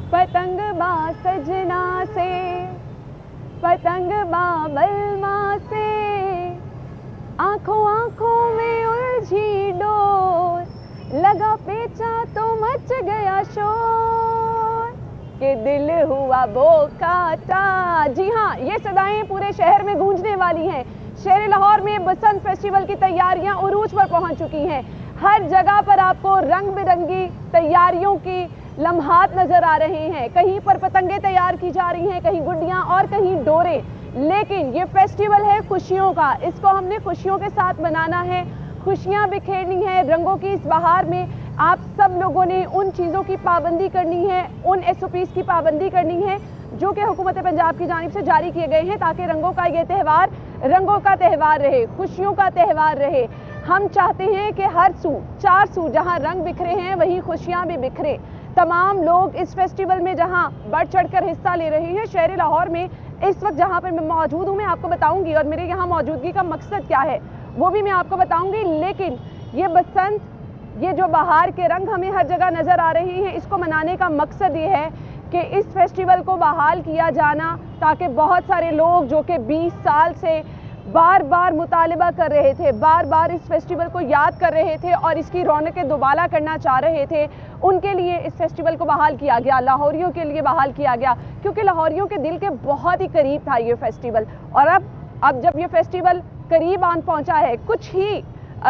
पतंगबा सजना से, पतंगबा बलमा से, आंखों आंखों में उलझी डोर, लगा पेचा तो मच गया शोर, कि दिल हुआ बोकाटा। जी हाँ, ये सदाएं पूरे शहर में गूंजने वाली हैं। शहर लाहौर में बसंत फेस्टिवल की तैयारियां उरूज पर पहुंच चुकी हैं। हर जगह पर आपको रंग बिरंगी तैयारियों की लम्हात नजर आ रहे हैं। कहीं पर पतंगे तैयार की जा रही हैं, कहीं गुड्डियां और कहीं डोरे। लेकिन ये फेस्टिवल है खुशियों का, इसको हमने खुशियों के साथ मनाना है, खुशियां बिखेरनी है। रंगों की इस बहार में आप सब लोगों ने उन चीज़ों की पाबंदी करनी है, उन SOPs की पाबंदी करनी है जो कि हुकूमत पंजाब की जानिब से जारी किए गए हैं, ताकि रंगों का ये त्यौहार रंगों का त्यौहार रहे, खुशियों का त्यौहार रहे। हम चाहते हैं कि हर सू चार सू जहां रंग बिखरे हैं वहीं खुशियां भी बिखरे। तमाम लोग इस फेस्टिवल में जहां बढ़ चढ़कर हिस्सा ले रहे हैं। शहर लाहौर में इस वक्त जहां पर मैं मौजूद हूं, मैं आपको बताऊंगी, और मेरे यहाँ मौजूदगी का मकसद क्या है वो भी मैं आपको बताऊंगी। लेकिन ये बसंत, ये जो बहार के रंग हमें हर जगह नज़र आ रहे हैं, इसको मनाने का मकसद ये है कि इस फेस्टिवल को बहाल किया जाना, ताकि बहुत सारे लोग जो कि 20 साल से बार बार मुतालिबा कर रहे थे, बार बार इस फेस्टिवल को याद कर रहे थे और इसकी रौनकें दोबारा करना चाह रहे थे, उनके लिए इस फेस्टिवल को बहाल किया गया, लाहौरियों के लिए बहाल किया गया, क्योंकि लाहौरियों के दिल के बहुत ही करीब था ये फेस्टिवल। और अब जब ये फेस्टिवल करीब आन पहुंचा है, कुछ ही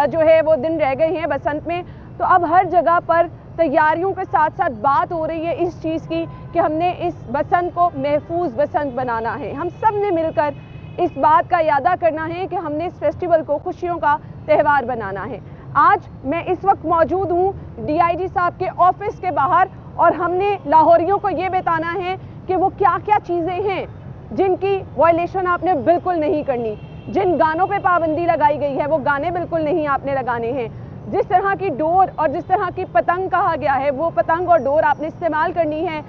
जो है वो दिन रह गए हैं बसंत में, तो अब हर जगह पर तैयारियों के साथ साथ बात हो रही है इस चीज़ की कि हमने इस बसंत को महफूज बसंत बनाना है। हम सब ने मिलकर इस बात का इरादा करना है कि हमने इस फेस्टिवल को खुशियों का त्यौहार बनाना है। आज मैं इस वक्त मौजूद हूँ DIG साहब के ऑफिस के बाहर, और हमने लाहौरियों को ये बताना है कि वो क्या क्या चीज़ें हैं जिनकी वायलेशन आपने बिल्कुल नहीं करनी। जिन गानों पे पाबंदी लगाई गई है वो गाने बिल्कुल नहीं आपने लगाने हैं। जिस तरह की डोर और जिस तरह की पतंग कहा गया है, वो पतंग और डोर आपने इस्तेमाल करनी है,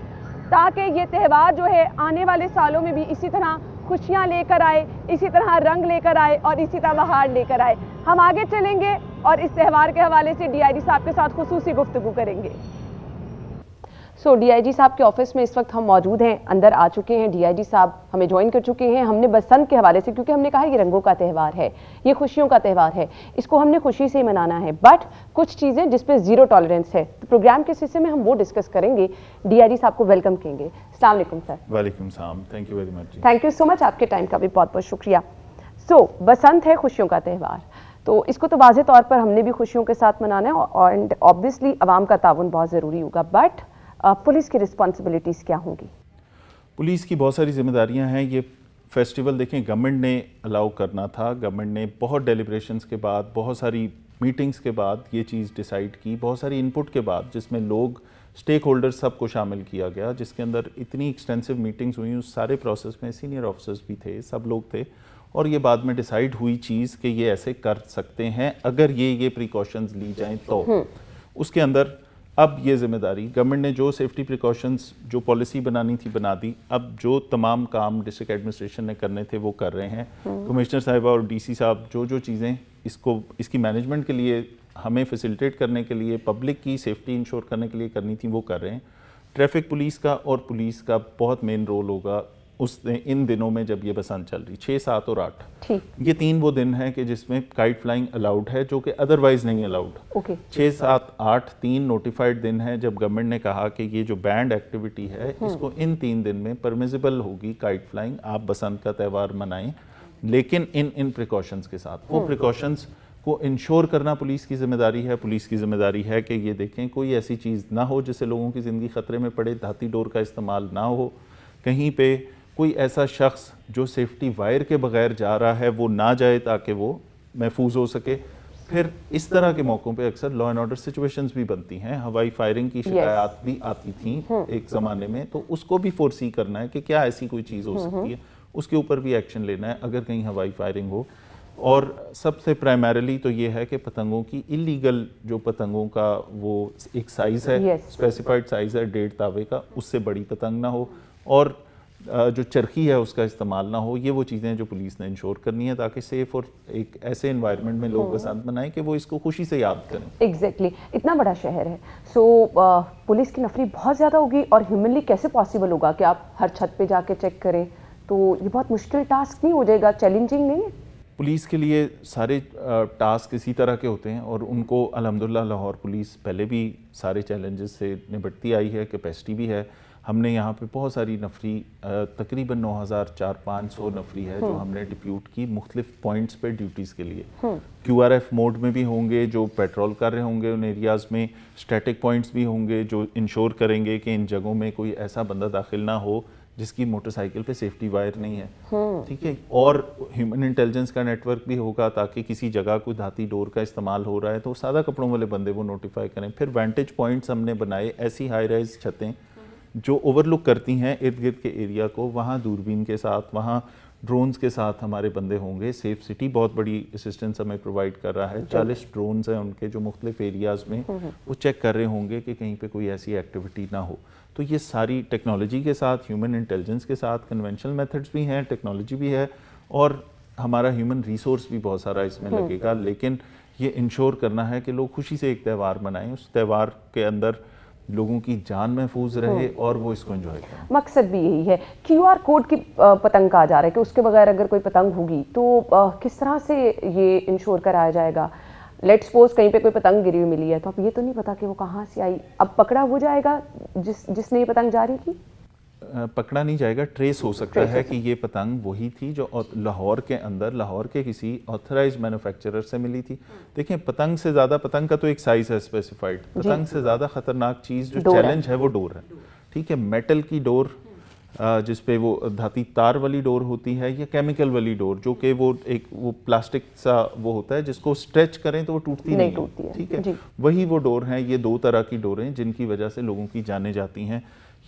ताकि ये त्यौहार जो है आने वाले सालों में भी इसी तरह खुशियाँ लेकर आए, इसी तरह रंग लेकर आए और इसी तरह बहार लेकर आए। हम आगे चलेंगे और इस त्यौहार के हवाले से DIG साहब के साथ खुसूसी गुफ्तगू करेंगे। DIG साहब के ऑफिस में इस वक्त हम मौजूद हैं, अंदर आ चुके हैं। DIG साहब हमें ज्वाइन कर चुके हैं। हमने बसंत के हवाले से, क्योंकि हमने कहा ये रंगों का त्यौहार है, ये खुशियों का त्यौहार है, इसको हमने खुशी से मनाना है, बट कुछ चीज़ें जिस पे ज़ीरो टॉलरेंस है। तो प्रोग्राम के हिस्से में हम वो डिस्कस करेंगे। DIG साहब को वेलकम करेंगे। अस्सलाम वालेकुम सर। वालेकुम सलाम, thank you very much. Thank you so much, आपके टाइम का भी बहुत बहुत शुक्रिया। बसंत है खुशियों का त्यौहार, तो इसको तो वाज़े तौर पर हमने भी खुशियों के साथ मनाना है, एंड ऑब्वियसली आवाम का ताउन बहुत ज़रूरी होगा, बट पुलिस की रिस्पॉन्सिबिलिटीज़ क्या होंगी? पुलिस की बहुत सारी जिम्मेदारियां हैं। ये फेस्टिवल देखें, गवर्नमेंट ने अलाउ करना था, गवर्नमेंट ने बहुत डेलिब्रेशंस के बाद, बहुत सारी मीटिंग्स के बाद ये चीज़ डिसाइड की, बहुत सारी इनपुट के बाद, जिसमें लोग स्टेक होल्डर्स सबको शामिल किया गया, जिसके अंदर इतनी एक्सटेंसिव मीटिंग्स हुई। उस सारे प्रोसेस में सीनियर ऑफिसर्स भी थे, सब लोग थे, और ये बाद में डिसाइड हुई चीज़ कि ये ऐसे कर सकते हैं अगर ये प्रिकॉशंस ली जाएँ तो। उसके अंदर अब ये जिम्मेदारी गवर्नमेंट ने, जो सेफ्टी प्रिकॉशंस, जो पॉलिसी बनानी थी बना दी। अब जो तमाम काम डिस्ट्रिक्ट एडमिनिस्ट्रेशन ने करने थे वो कर रहे हैं। कमिश्नर साहिबा और DC साहब जो चीज़ें इसकी मैनेजमेंट के लिए, हमें फैसिलिटेट करने के लिए, पब्लिक की सेफ्टी इंश्योर करने के लिए करनी थी, वो कर रहे हैं। ट्रैफिक पुलिस का और पुलिस का बहुत मेन रोल होगा इन दिनों में जब ये बसंत चल रही, 6, 7 और 8, ये 3 वो दिन हैं कि जिसमें काइट फ्लाइंग अलाउड है, जो कि अदरवाइज नहीं अलाउड। 6, 7, 8 3 नोटिफाइड दिन है जब गवर्नमेंट ने कहा कि ये जो बैंड एक्टिविटी है इसको इन 3 दिन में परमिसिबल होगी काइट फ्लाइंग। आप बसंत का त्यौहार मनाएं, लेकिन इन प्रिकॉशंस के साथ। वो प्रिकॉशंस को इंश्योर करना पुलिस की जिम्मेदारी है। पुलिस की जिम्मेदारी है कि ये देखें कोई ऐसी चीज़ ना हो जिससे लोगों की ज़िंदगी ख़तरे में पड़े, धाती डोर का इस्तेमाल ना हो, कहीं पे कोई ऐसा शख्स जो सेफ्टी वायर के बगैर जा रहा है वो ना जाए ताकि वो महफूज हो सके। फिर इस तरह के मौक़ों पे अक्सर लॉ एंड ऑर्डर सिचुएशंस भी बनती हैं। हवाई फायरिंग की शिकायत भी आती थी एक ज़माने में, तो उसको भी फोरसी करना है कि क्या ऐसी कोई चीज़ हो सकती है, उसके ऊपर भी एक्शन लेना है अगर कहीं हवाई फायरिंग हो। और सबसे प्राइमरीली तो ये है कि पतंगों की इलीगल, जो पतंगों का वो एक साइज़ है, स्पेसिफाइड साइज़ है 1.5 तावे का, उससे बड़ी पतंग ना हो। और जो चरखी है उसका इस्तेमाल ना हो। ये वो चीज़ें हैं जो पुलिस ने इंश्योर करनी है ताकि सेफ़ और एक ऐसे इन्वायरमेंट में लोग बसंत मनाएं कि वो इसको खुशी से याद करें। एग्जैक्टली इतना बड़ा शहर है, सो पुलिस की नफरी बहुत ज़्यादा होगी और ह्यूमनली कैसे पॉसिबल होगा कि आप हर छत पे जाके चेक करें? तो ये बहुत मुश्किल टास्क नहीं हो जाएगा, चैलेंजिंग नहीं है? पुलिस के लिए सारे टास्क इसी तरह के होते हैं और उनको अल्हम्दुलिल्लाह लाहौर पुलिस पहले भी सारे चैलेंजेस से निपटती आई है, कैपेसिटी भी है। हमने यहाँ पे बहुत सारी नफरी तकरीबन 9,400-500 नफरी है जो हमने डिप्यूट की मुख्तलिफ पॉइंट्स पे ड्यूटीज़ के लिए। QRF मोड में भी होंगे जो पेट्रोल कर रहे होंगे उन एरियाज़ में, स्टैटिक पॉइंट्स भी होंगे जो इंश्योर करेंगे कि इन जगहों में कोई ऐसा बंदा दाखिल ना हो जिसकी मोटरसाइकिल पे सेफ्टी वायर नहीं है, ठीक है। और ह्यूमन इंटेलिजेंस का नेटवर्क भी होगा ताकि किसी जगह कोई धाती डोर का इस्तेमाल हो रहा है तो सादा कपड़ों वाले बंदे वो नोटिफाई करें। फिर वेंटेज पॉइंट्स हमने बनाए, ऐसी हाई राइज छतें जो ओवरलुक करती हैं इर्द गिर्द के एरिया को, वहाँ दूरबीन के साथ, वहाँ ड्रोन्स के साथ हमारे बंदे होंगे। सेफ सिटी बहुत बड़ी असिस्टेंस हमें प्रोवाइड कर रहा है। 40 ड्रोन्स हैं उनके जो मुख्तलिफ एरियाज़ में वो चेक कर रहे होंगे कि कहीं पे कोई ऐसी एक्टिविटी ना हो। तो ये सारी टेक्नोलॉजी के साथ, ह्यूमन इंटेलिजेंस के साथ, कन्वेंशनल मेथड्स भी हैं, टेक्नोलॉजी भी है और हमारा ह्यूमन रिसोर्स भी बहुत सारा इसमें लगेगा। लेकिन ये इंश्योर करना है कि लोग खुशी से एक त्यौहार मनाएं, उस त्यौहार के अंदर लोगों की जान महफूज रहे और वो इसको एंजॉय करें। मकसद भी यही है। QR कोड की पतंग कहा जा रहा है कि उसके बगैर अगर कोई पतंग होगी तो किस तरह से ये इंश्योर कराया जाएगा? लेट्स सपोज कहीं पे कोई पतंग गिरी हुई मिली है तो अब ये तो नहीं पता कि वो कहाँ से आई, अब पकड़ा हो जाएगा जिसने ये पतंग जारी की? पकड़ा नहीं जाएगा, ट्रेस हो सकता है कि ये पतंग वही थी जो लाहौर के अंदर लाहौर के किसी ऑथराइज्ड मैन्युफैक्चरर से मिली थी। देखिए पतंग से ज़्यादा, पतंग का तो एक साइज़ है स्पेसिफाइड, पतंग से ज़्यादा ख़तरनाक चीज़ जो चैलेंज है वो डोर है, ठीक है। मेटल की डोर जिस पे वो धाती तार वाली डोर होती है या केमिकल वाली डोर जो कि वो एक वो प्लास्टिक सा वो होता है जिसको स्ट्रेच करें तो वो टूटती नहीं है, ठीक है। वही वो डोर हैं। ये दो तरह की डोरें जिनकी वजह से लोगों की जानें जाती हैं।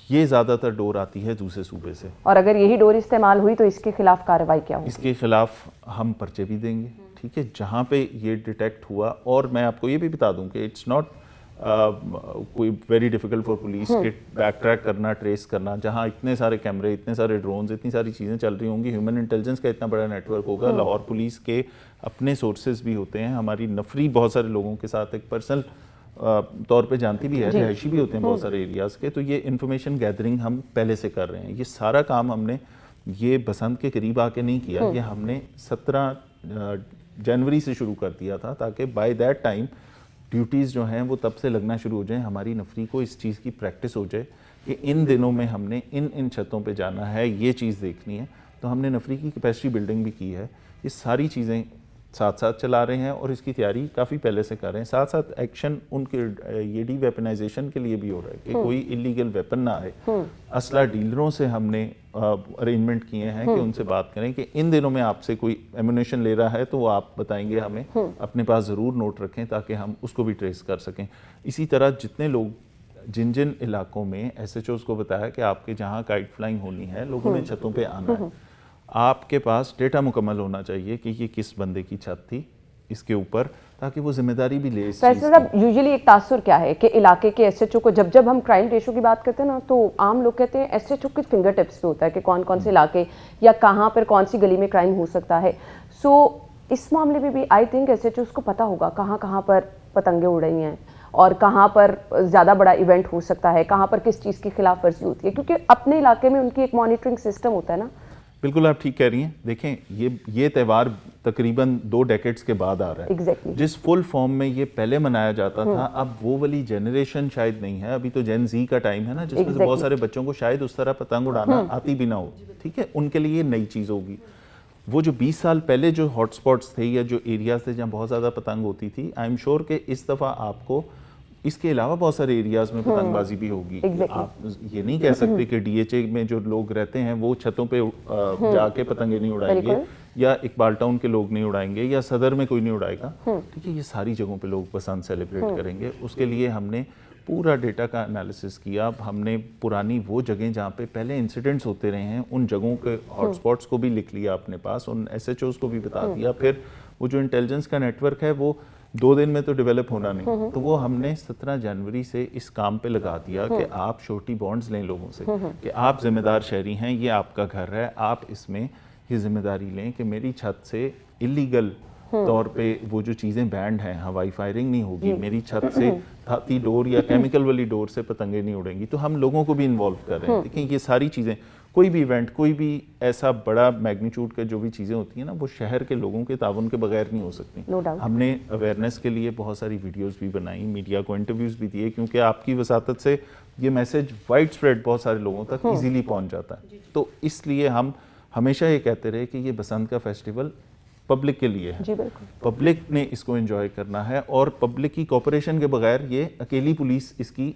ये ज़्यादातर डोर आती है दूसरे सूबे से। और अगर यही डोर इस्तेमाल हुई तो इसके खिलाफ कार्रवाई क्या होगी? इसके खिलाफ हम पर्चे भी देंगे, ठीक है, जहाँ पे ये डिटेक्ट हुआ। और मैं आपको ये भी बता दूं कि इट्स नॉट कोई वेरी डिफिकल्ट फॉर पुलिस के बैक ट्रैक करना, ट्रेस करना। जहाँ इतने सारे कैमरे, इतने सारे ड्रोन्स, इतनी सारी चीज़ें चल रही होंगी, ह्यूमन इंटेलिजेंस का इतना बड़ा नेटवर्क होगा, लाहौर पुलिस के अपने सोर्सेज भी होते हैं। हमारी नफरी बहुत सारे लोगों के साथ एक पर्सनल तौर पे जानती भी है, रिहायशी भी होते हैं बहुत सारे एरियाज़ के। तो ये इन्फॉर्मेशन गैदरिंग हम पहले से कर रहे हैं। ये सारा काम हमने ये बसंत के करीब आके नहीं किया, ये हमने 17 जनवरी से शुरू कर दिया था ताकि बाय दैट टाइम ड्यूटीज़ जो हैं वो तब से लगना शुरू हो जाएं। हमारी नफरी को इस चीज़ की प्रैक्टिस हो जाए कि इन दिनों में हमने इन छतों पे जाना है, ये चीज़ देखनी है। तो हमने नफरी की कैपेसिटी बिल्डिंग भी की है। ये सारी चीज़ें साथ साथ चला रहे हैं और इसकी तैयारी काफ़ी पहले से कर रहे हैं। साथ साथ एक्शन उनके ये डी वेपनाइजेशन के लिए भी हो रहा है कि कोई इलीगल वेपन ना आए। असला डीलरों से हमने अरेंजमेंट किए हैं कि उनसे बात करें कि इन दिनों में आपसे कोई एमुनेशन ले रहा है तो वो आप बताएंगे हमें, अपने पास ज़रूर नोट रखें ताकि हम उसको भी ट्रेस कर सकें। इसी तरह जितने लोग जिन जिन इलाकों में SHOs को बताया कि आपके जहाँ काइट फ्लाइंग होनी है, लोगों ने छतों पे आना है, आपके पास डेटा मुकम्मल होना चाहिए कि ये किस बंदे की छत थी इसके ऊपर, ताकि वो जिम्मेदारी भी ले इस चीज़ की। यूजुअली एक तासुर क्या है कि इलाके के SHO को जब हम क्राइम रेशो की बात करते हैं ना तो आम लोग कहते हैं SHO के फिंगर टिप्स पे होता है कि कौन कौन से इलाके या कहाँ पर कौन सी गली में क्राइम हो सकता है। सो इस मामले में भी आई थिंक SHOs को पता होगा कहाँ कहाँ पर पतंगे उड़ रही हैं और कहाँ पर ज़्यादा बड़ा इवेंट हो सकता है, कहाँ पर किस चीज़ की खिलाफ वर्जी होती है, क्योंकि अपने इलाके में उनकी एक मॉनिटरिंग सिस्टम होता है ना। बिल्कुल आप ठीक कह रही हैं। देखें ये त्यौहार तकरीबन 2 डेकेड्स के बाद आ रहा है। Exactly. जिस फुल फॉर्म में ये पहले मनाया जाता था, अब वो वाली जनरेशन शायद नहीं है। अभी तो जेन जी का टाइम है ना, जिसमें से बहुत सारे बच्चों को शायद उस तरह पतंग उड़ाना आती भी ना हो, ठीक है। उनके लिए ये नई चीज़ होगी। वो जो 20 साल पहले जो हॉटस्पॉट्स थे या जो एरियाज थे जहाँ बहुत ज़्यादा पतंग होती थी, आई एम श्योर कि इस दफ़ा आपको इसके अलावा बहुत सारे एरियाज में पतंगबाजी भी होगी। आप ये नहीं कह सकते कि DHA में जो लोग रहते हैं वो छतों पे जाके पतंगे नहीं उड़ाएंगे या इकबाल टाउन के लोग नहीं उड़ाएंगे या सदर में कोई नहीं उड़ाएगा, ठीक है। ये सारी जगहों पे लोग बसंत सेलिब्रेट करेंगे। उसके लिए हमने पूरा डेटा का एनालिसिस किया। हमने पुरानी वो जगह जहाँ पे पहले इंसिडेंट्स होते रहे हैं उन जगहों के हॉटस्पॉट्स को भी लिख लिया अपने पास, उन SHOs को भी बता दिया। फिर वो जो इंटेलिजेंस का नेटवर्क है वो 2 दिन में तो डेवलप होना नहीं। तो वो हमने 17 जनवरी से इस काम पे लगा दिया कि आप श्योरिटी बॉन्ड्स लें लोगों से कि आप जिम्मेदार शहरी हैं, ये आपका घर है, आप इसमें ये जिम्मेदारी लें कि मेरी छत से इलीगल तौर पे वो जो चीज़ें बैंड हैं, हवाई फायरिंग नहीं होगी, मेरी छत से धाती डोर या केमिकल वाली डोर से पतंगे नहीं उड़ेंगी। तो हम लोगों को भी इन्वॉल्व कर रहे हैं। देखिए ये सारी चीज़ें, कोई भी इवेंट, कोई भी ऐसा बड़ा मैग्नीट्यूड का जो भी चीज़ें होती हैं ना, वो शहर के लोगों के ताउन के बगैर नहीं हो सकती। No doubt. हमने अवेयरनेस के लिए बहुत सारी वीडियोस भी बनाई, मीडिया को इंटरव्यूज़ भी दिए, क्योंकि आपकी वसातत से ये मैसेज वाइड स्प्रेड बहुत सारे लोगों तक ईजीली पहुँच जाता है। तो इसलिए हम हमेशा ये कहते रहे कि ये बसंत का फेस्टिवल पब्लिक के लिए है, पब्लिक ने इसको एंजॉय करना है और पब्लिक की कोऑपरेशन के बगैर ये अकेली पुलिस इसकी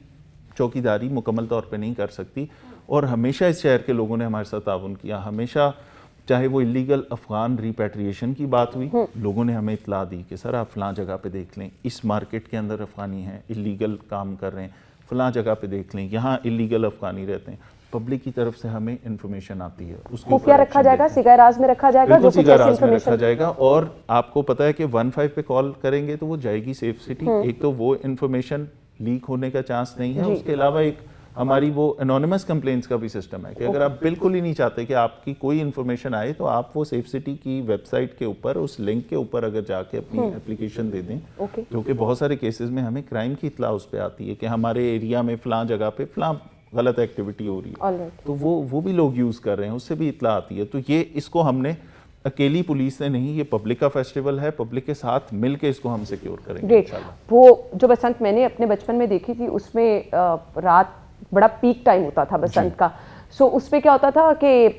चौकीदारी मुकम्मल तौर पे नहीं कर सकती। और हमेशा इस शहर के लोगों ने हमारे साथ ताउन किया, हमेशा, चाहे वो इलीगल अफगान रिपैट्रिएशन की बात हुई, लोगों ने हमें इतला दी कि सर आप फलां जगह पे देख लें, इस मार्केट के अंदर अफगानी हैं, इलीगल काम कर रहे हैं, फलां जगह पे देख लें, यहाँ इलीगल अफगानी रहते हैं। पब्लिक की तरफ से हमें इंफॉर्मेशन आती है, उसको खुफिया रखा जाएगा, सिगार राज में रखा जाएगा, जो सिगार राज में रखा जाएगा। और आपको पता है कि 15 पे कॉल करेंगे तो वो जाएगी सेफ सिटी। एक तो वो इंफॉर्मेशन लीक होने का चांस नहीं है, उसके अलावा एक हमारी वो एनोनिमस कंप्लेंट्स का भी सिस्टम है कि अगर आप बिल्कुल ही नहीं चाहते कि आपकी कोई इन्फॉर्मेशन आए तो आप वो सेफ सिटी की वेबसाइट के ऊपर उस लिंक के ऊपर अगर जाके अपनी एप्लीकेशन दे दें, क्योंकि बहुत सारे केसेस में हमें क्राइम की इतला उस पर आती है कि हमारे एरिया में फलां जगह पे फलां गलत एक्टिविटी हो रही है, तो वो भी लोग यूज़ कर रहे हैं, उससे भी इतला आती है। तो ये इसको हमने अकेली पुलिस से नहीं, ये पब्लिक का फेस्टिवल है, पब्लिक के साथ मिलके इसको हम सिक्योर करेंगे इंशाल्लाह। वो जो बसंत मैंने अपने बचपन में देखी थी उसमें रात बड़ा पीक टाइम होता था बसंत का। सो उसमें क्या होता था कि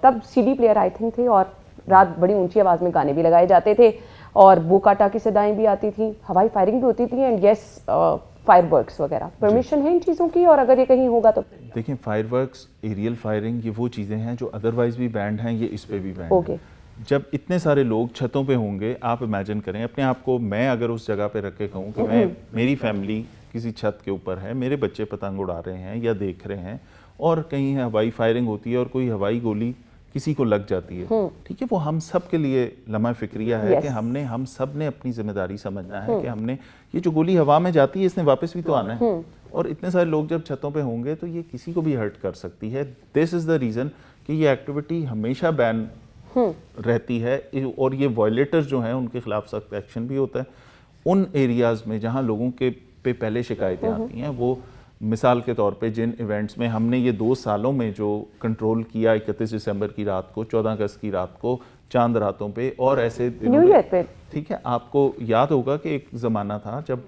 तब सीडी प्लेयर आई थिंक थे और रात बड़ी ऊंची आवाज़ में गाने भी लगाए जाते थे और बोकाटा की सदाएं भी आती थी, हवाई फायरिंग भी होती थी एंड यस फायरवर्क्स वगैरह। परमिशन है इन चीज़ों की और अगर ये कहीं होगा तो? देखिए फायरवर्क्स, एरियल फायरिंग, ये वो चीज़ें हैं जो अदरवाइज भी बैंड हैं, ये इस पे भी बैंड है। जब इतने सारे लोग छतों पे होंगे, आप इमेजिन करें अपने आप को, मैं अगर उस जगह पे रख के कहूँ कि मेरी फैमिली किसी छत के ऊपर है, मेरे बच्चे पतंग उड़ा रहे हैं या देख रहे हैं और कहीं हवाई फायरिंग होती है और कोई हवाई गोली किसी को लग जाती है, ठीक है, वो हम सब के लिए लम्हा फिक्रिया है कि हम सब ने अपनी जिम्मेदारी समझना है कि हमने ये जो गोली हवा में जाती है इसने वापस भी तो आना है और इतने सारे लोग जब छतों पे होंगे तो ये किसी को भी हर्ट कर सकती है। दिस इज़ द रीज़न कि ये एक्टिविटी हमेशा बैन रहती है और ये वायलेटर्स जो हैं उनके खिलाफ सख्त एक्शन भी होता है। उन एरियाज़ में जहाँ लोगों के पे पहले शिकायतें आती हैं, वो मिसाल के तौर पे जिन इवेंट्स में हमने ये 2 सालों में जो कंट्रोल किया, 31 दिसंबर की रात को, 14 अगस्त की रात को, चांद रातों पे और ऐसे न्यू ईयर पे, ठीक है, आपको याद होगा कि एक ज़माना था जब